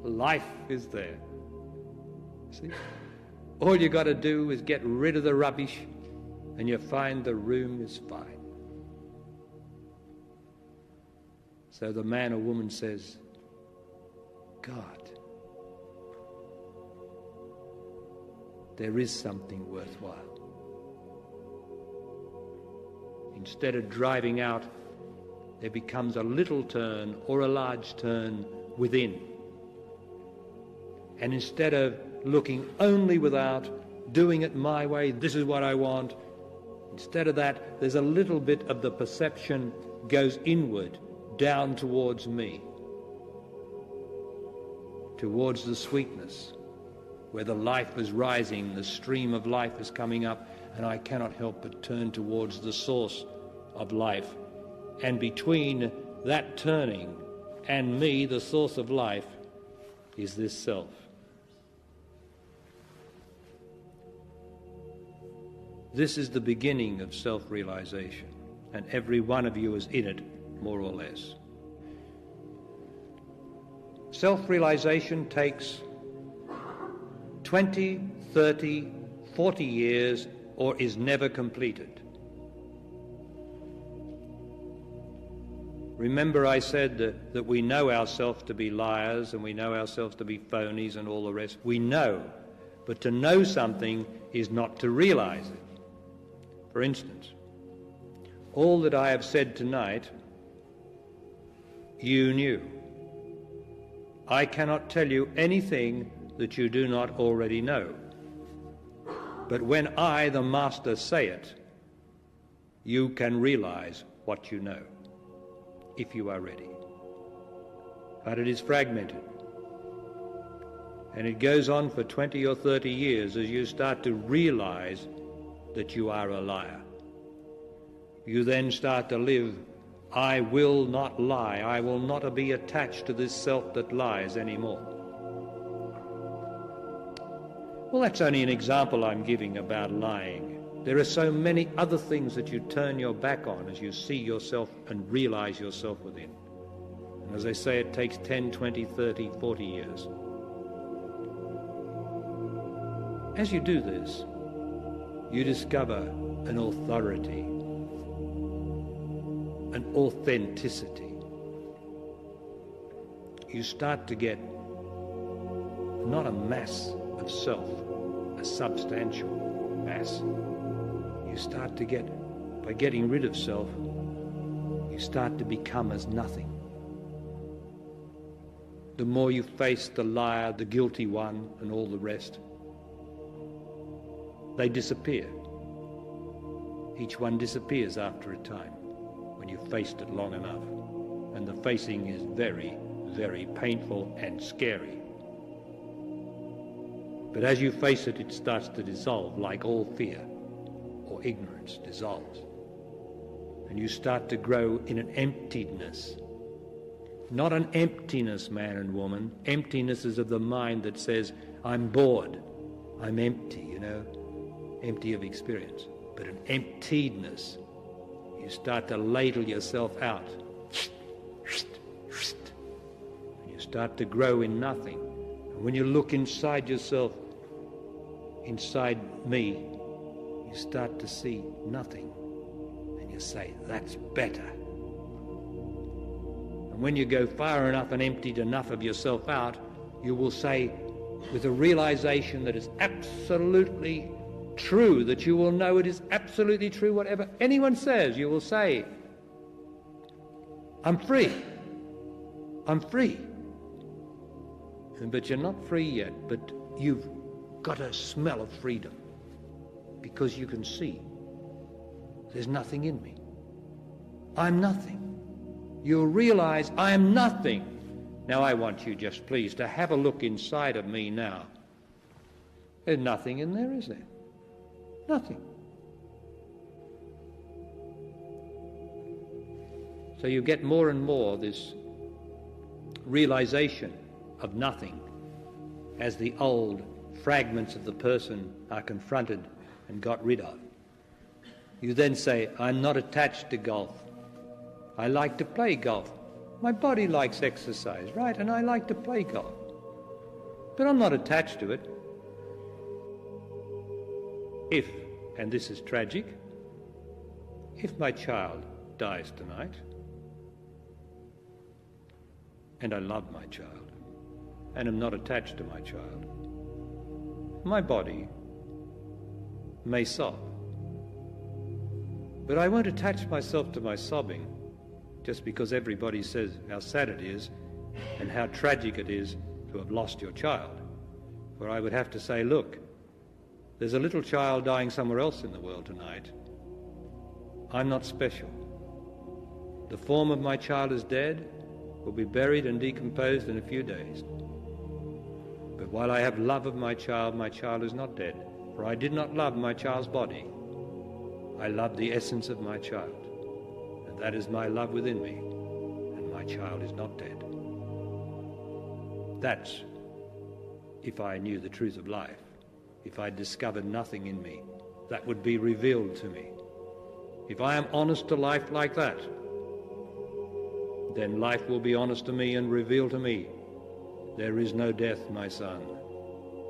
life is there. See? All you got to do is get rid of the rubbish and you find the room is fine. So the man or woman says, God, there is something worthwhile. Instead of driving out, there becomes a little turn or a large turn within. And instead of looking only without, doing it my way, this is what I want, instead of that, there's a little bit of the perception goes inward, down towards me, towards the sweetness, where the life is rising, the stream of life is coming up, and I cannot help but turn towards the source of life. And between that turning and me, the source of life, is this self. This is the beginning of self-realization, and every one of you is in it, more or less. Self-realization takes 20, 30, 40 years or is never completed. Remember I said that we know ourselves to be liars and we know ourselves to be phonies and all the rest. We know, but to know something is not to realize it. For instance, all that I have said tonight, you knew. I cannot tell you anything that you do not already know. But when I, the Master, say it, you can realize what you know, if you are ready. But it is fragmented. And it goes on for 20 or 30 years as you start to realize that you are a liar. You then start to live, I will not lie. I will not be attached to this self that lies anymore. Well, that's only an example I'm giving about lying. There are so many other things that you turn your back on as you see yourself and realize yourself within. And as I say, it takes 10, 20, 30, 40 years. As you do this, you discover an authority, an authenticity. You start to get not a mass of self, a substantial mass. You start to get, by getting rid of self, you start to become as nothing. The more you face the liar, the guilty one, and all the rest, they disappear. Each one disappears after a time when you've faced it long enough. And the facing is very, very painful and scary. But as you face it, it starts to dissolve, like all fear or ignorance dissolves. And you start to grow in an emptiness. Not an emptiness, man and woman. Emptiness is of the mind that says, I'm bored, I'm empty, empty of experience. But an emptiness, you start to ladle yourself out. And you start to grow in nothing. And when you look inside yourself, inside me, you start to see nothing. And you say, that's better. And when you go far enough and emptied enough of yourself out, you will say, with a realization that is absolutely true, that you will know it is absolutely true, whatever anyone says, you will say, I'm free. I'm free. But you're not free yet, but you've got a smell of freedom because you can see there's nothing in me. I'm nothing. You'll realize I am nothing. Now I want you just please to have a look inside of me now. There's nothing in there, is there? Nothing. So you get more and more this realization of nothing as the old fragments of the person are confronted and got rid of. You then say, I'm not attached to golf. I like to play golf. My body likes exercise, right? And I like to play golf. But I'm not attached to it. If, and this is tragic, if my child dies tonight, and I love my child, and am not attached to my child, my body may sob. But I won't attach myself to my sobbing just because everybody says how sad it is and how tragic it is to have lost your child. For I would have to say, look, there's a little child dying somewhere else in the world tonight. I'm not special. The form of my child is dead, will be buried and decomposed in a few days. But while I have love of my child is not dead. For I did not love my child's body. I love the essence of my child. And that is my love within me. And my child is not dead. That's if I knew the truth of life. If I discovered nothing in me, that would be revealed to me. If I am honest to life like that, then life will be honest to me and reveal to me, there is no death, my son,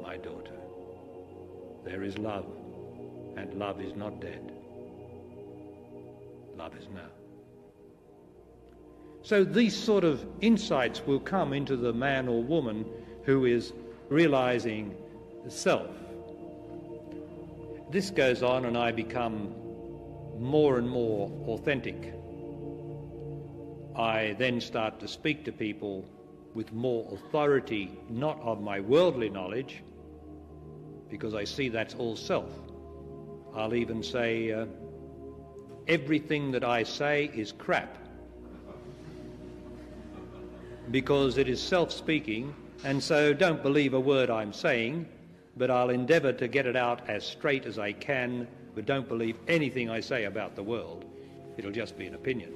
my daughter. There is love, and love is not dead. Love is now. So these sort of insights will come into the man or woman who is realizing the self. This goes on and I become more and more authentic. I then start to speak to people with more authority, not of my worldly knowledge, because I see that's all self. I'll even say, everything that I say is crap, because it is self-speaking, and so don't believe a word I'm saying, but I'll endeavour to get it out as straight as I can, but don't believe anything I say about the world. It'll just be an opinion.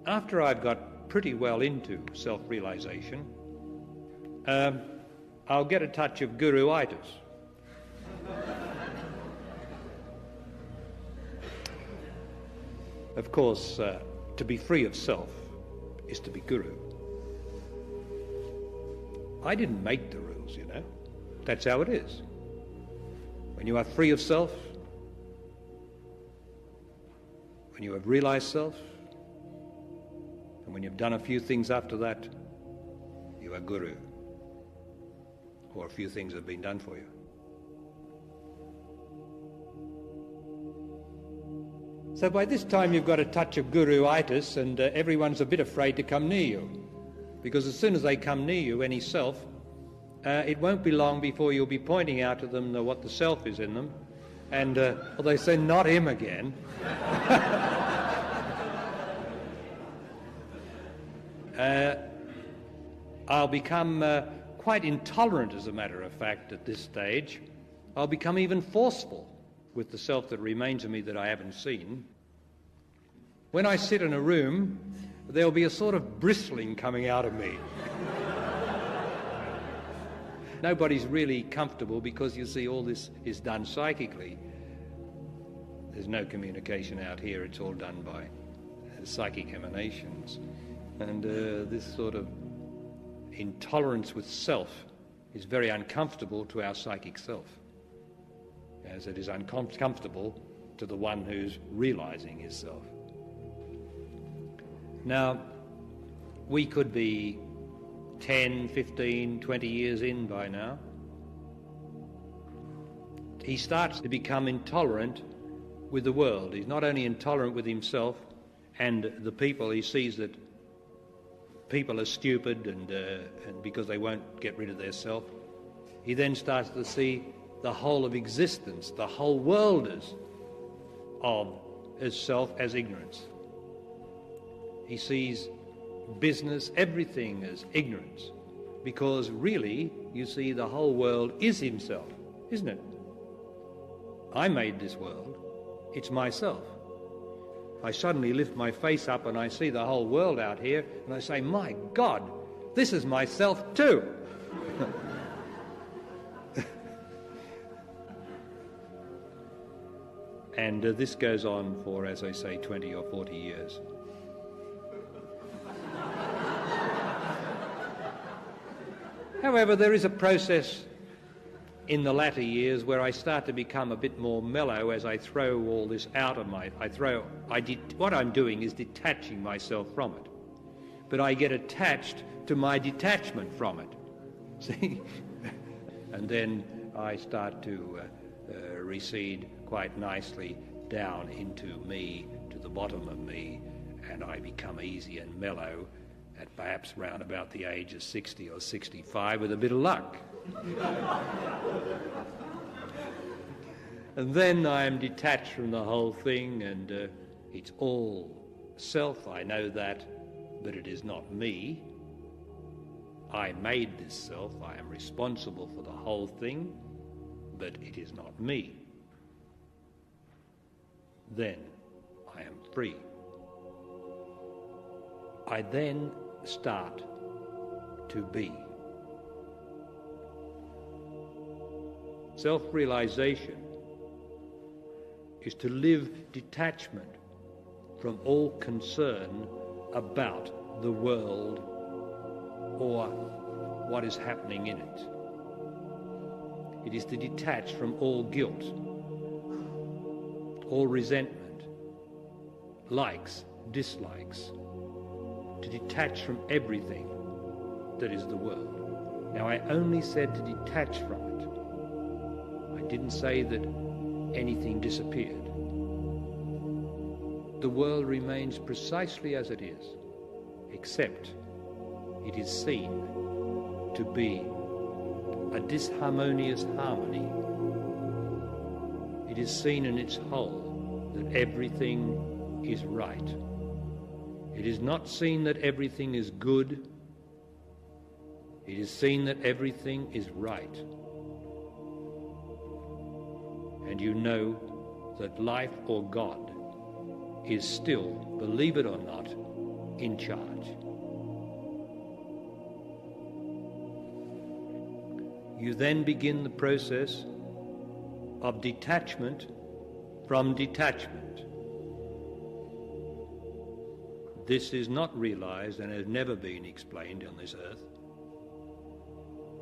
After I've got pretty well into self-realization, I'll get a touch of guru-itis. Of course, to be free of self is to be guru. I didn't make the rules, you know. That's how it is. When you are free of self, when you have realized self, and when you've done a few things after that, you are guru. Or a few things have been done for you. So by this time you've got a touch of guru-itis, and everyone's a bit afraid to come near you. Because as soon as they come near you, any self, it won't be long before you'll be pointing out to them what the self is in them. And they say, not him again. I'll become quite intolerant, as a matter of fact, at this stage. I'll become even forceful with the self that remains of me that I haven't seen. When I sit in a room, there'll be a sort of bristling coming out of me. Nobody's really comfortable because, you see, all this is done psychically. There's no communication out here. It's all done by psychic emanations. And this sort of intolerance with self is very uncomfortable to our psychic self, as it is uncomfortable to the one who's realizing his self. Now, we could be 10, 15, 20 years in by now. He starts to become intolerant with the world. He's not only intolerant with himself and the people. He sees that people are stupid and because they won't get rid of their self. He then starts to see the whole of existence, the whole world as self, as ignorance. He sees business, everything as ignorance, because really, you see, the whole world is himself, isn't it? I made this world. It's myself. I suddenly lift my face up and I see the whole world out here, and I say, my God, this is myself too. And this goes on for, as I say, 20 or 40 years. However, there is a process in the latter years where I start to become a bit more mellow as I throw all this out of what I'm doing is detaching myself from it. But I get attached to my detachment from it. See? And then I start to recede quite nicely down into me, to the bottom of me, and I become easy and mellow at perhaps round about the age of 60 or 65 with a bit of luck. And then I am detached from the whole thing, and it's all self, I know that, but it is not me. I made this self, I am responsible for the whole thing, but it is not me. Then I am free. I then start to be. Self-realization is to live detachment from all concern about the world or what is happening in it. It is to detach from all guilt, all resentment, likes, dislikes, to detach from everything that is the world. Now, I only said to detach from it. I didn't say that anything disappeared. The world remains precisely as it is, except it is seen to be a disharmonious harmony. It is seen in its whole that everything is right. It is not seen that everything is good. It is seen that everything is right. And you know that life or God is still, believe it or not, in charge. You then begin the process of detachment from detachment. this is not realized and has never been explained on this earth.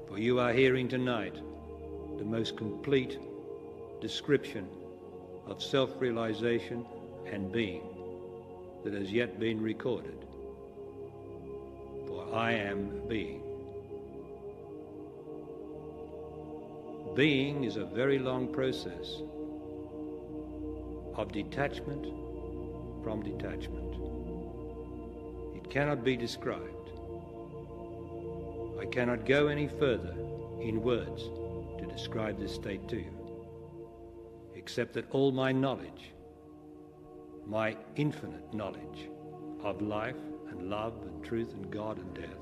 For you are hearing tonight the most complete description of self-realization and being that has yet been recorded. For I am being. Being is a very long process of detachment from detachment. It cannot be described. I cannot go any further in words to describe this state to you, except that all my knowledge, my infinite knowledge of life and love and truth and God and death,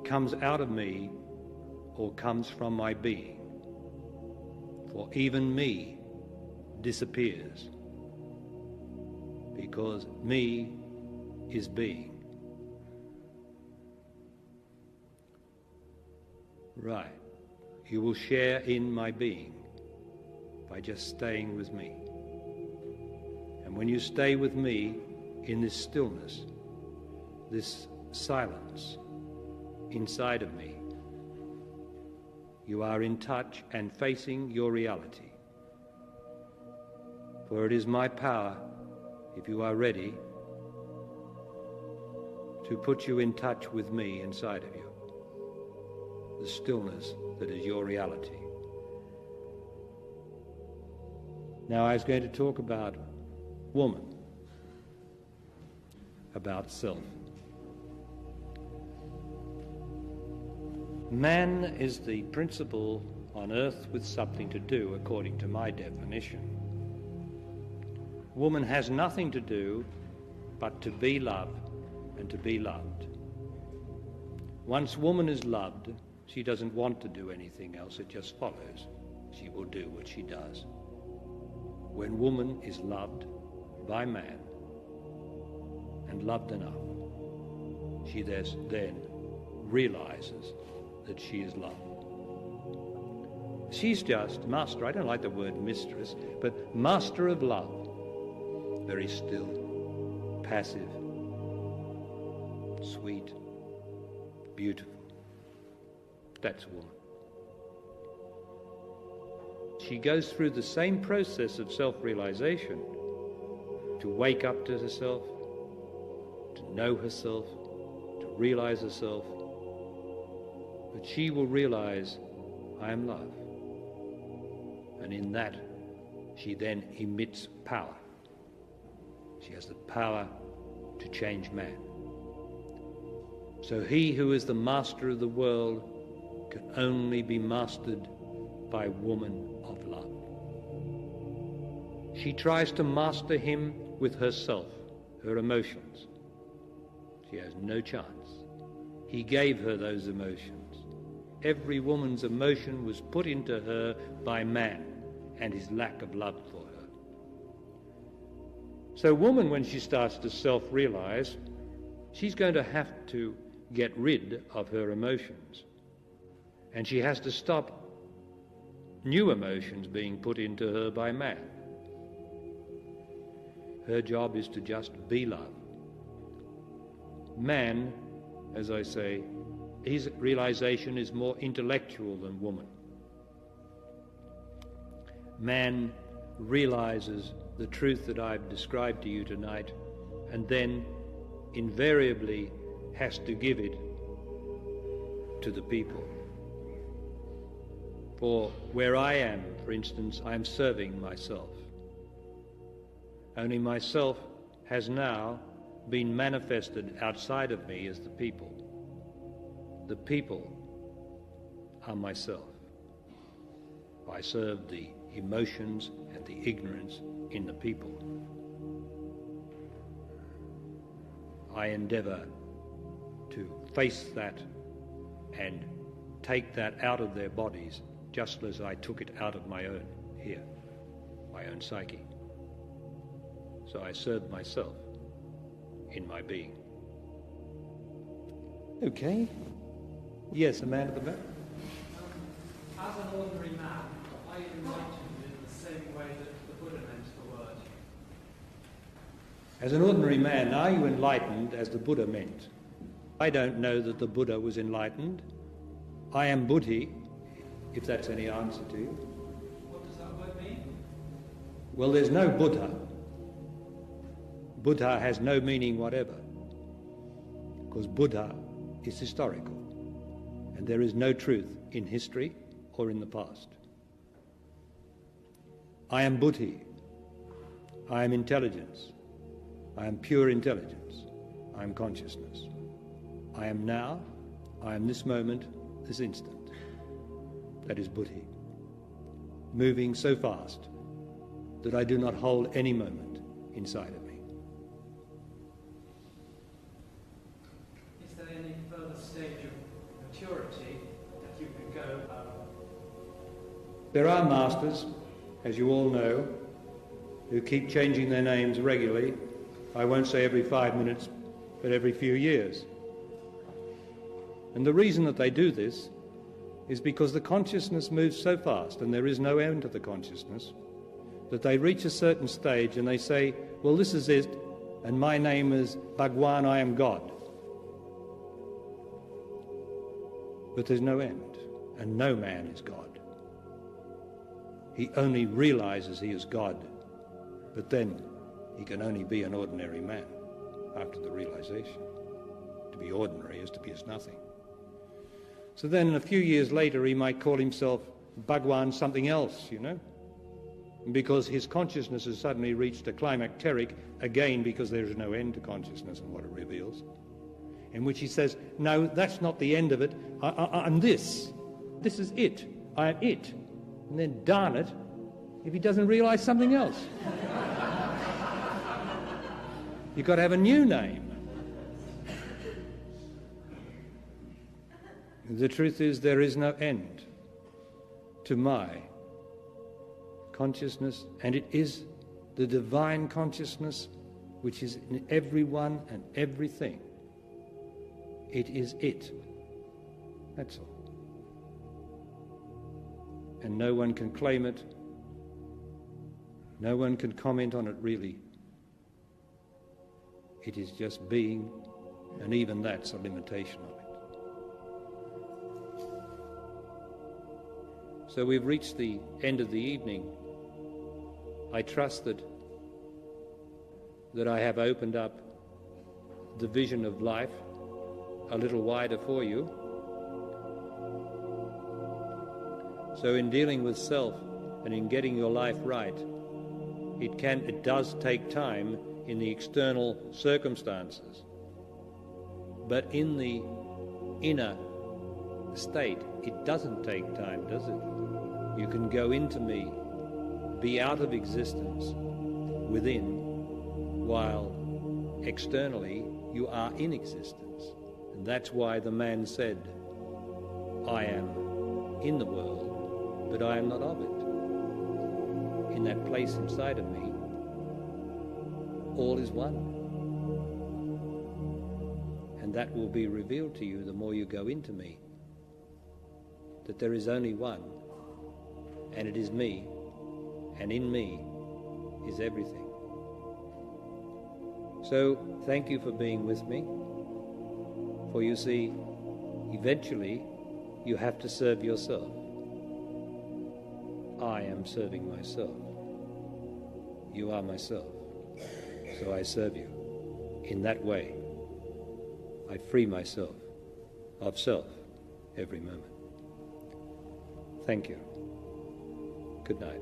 comes out of me or comes from my being. For even me disappears, because me is being. Right. You will share in my being by just staying with me. And when you stay with me in this stillness, this silence inside of me, you are in touch and facing your reality. For it is my power, if you are ready, to put you in touch with me inside of you, the stillness that is your reality. Now I was going to talk about woman, about self. Man is the principle on earth with something to do, according to my definition. Woman has nothing to do but to be loved and to be loved. Once woman is loved, she doesn't want to do anything else, it just follows. She will do what she does. When woman is loved by man and loved enough, she then realizes that she is loved. She's just master, I don't like the word mistress, but master of love. Very still, passive, sweet, beautiful. That's a woman. She goes through the same process of self-realization to wake up to herself, to know herself, to realize herself. But she will realize, I am love. And in that, she then emits power. She has the power to change man. So he who is the master of the world can only be mastered by woman of love. She tries to master him with herself, her emotions. She has no chance. He gave her those emotions. Every woman's emotion was put into her by man and his lack of love for her. So woman, when she starts to self-realize, she's going to have to get rid of her emotions. And she has to stop new emotions being put into her by man. Her job is to just be love. Man, as I say, his realization is more intellectual than woman. Man realizes the truth that I've described to you tonight, and then invariably has to give it to the people. For where I am, for instance, I am serving myself. Only myself has now been manifested outside of me as the people. The people are myself. I serve the emotions and the ignorance in the people. I endeavor to face that and take that out of their bodies, just as I took it out of my own here, my own psyche. So I serve myself in my being. Okay. Yes, a man at the back. As an ordinary man, are you enlightened in the same way that the Buddha meant the word? As an ordinary man, are you enlightened as the Buddha meant? I don't know that the Buddha was enlightened. I am Buddhi, if that's any answer to you. What does that word mean? Well, there's no Buddha. Buddha has no meaning whatever, because Buddha is historical, and there is no truth in history or in the past. I am Buddhi. I am intelligence. I am pure intelligence. I am consciousness. I am now. I am this moment, this instant. That is Buddhi. Moving so fast that I do not hold any moment inside of me. Is there any further stage of maturity that you can go? There are masters, as you all know, who keep changing their names regularly. I won't say every 5 minutes, but every few years. And the reason that they do this is because the consciousness moves so fast, and there is no end to the consciousness, that they reach a certain stage and they say, well, this is it, and my name is Bhagwan, I am God. But there's no end, and no man is God. He only realizes he is God, but then he can only be an ordinary man after the realization. To be ordinary is to be as nothing. So then a few years later he might call himself Bhagwan something else, you know, because his consciousness has suddenly reached a climacteric, again because there is no end to consciousness and what it reveals, in which he says, no, that's not the end of it, I'm this. This is it. I am it. And then darn it, if he doesn't realize something else. You've got to have a new name. The truth is there is no end to my consciousness, and it is the divine consciousness which is in everyone and everything. It is it. That's all. And no one can claim it. No one can comment on it really. It is just being, and even that's a limitation of it. So we've reached the end of the evening. I trust that I have opened up the vision of life a little wider for you. So in dealing with self and in getting your life right, it does take time in the external circumstances. But in the inner state, it doesn't take time, does it? You can go into me, be out of existence within, while externally you are in existence. And that's why the man said, I am in the world, but I am not of it. In that place inside of me, all is one. And that will be revealed to you the more you go into me, that there is only one, and it is me, and in me is everything. So thank you for being with me, for you see, eventually you have to serve yourself. I am serving myself. You are myself. So I serve you. In that way, I free myself of self every moment. Thank you. Good night.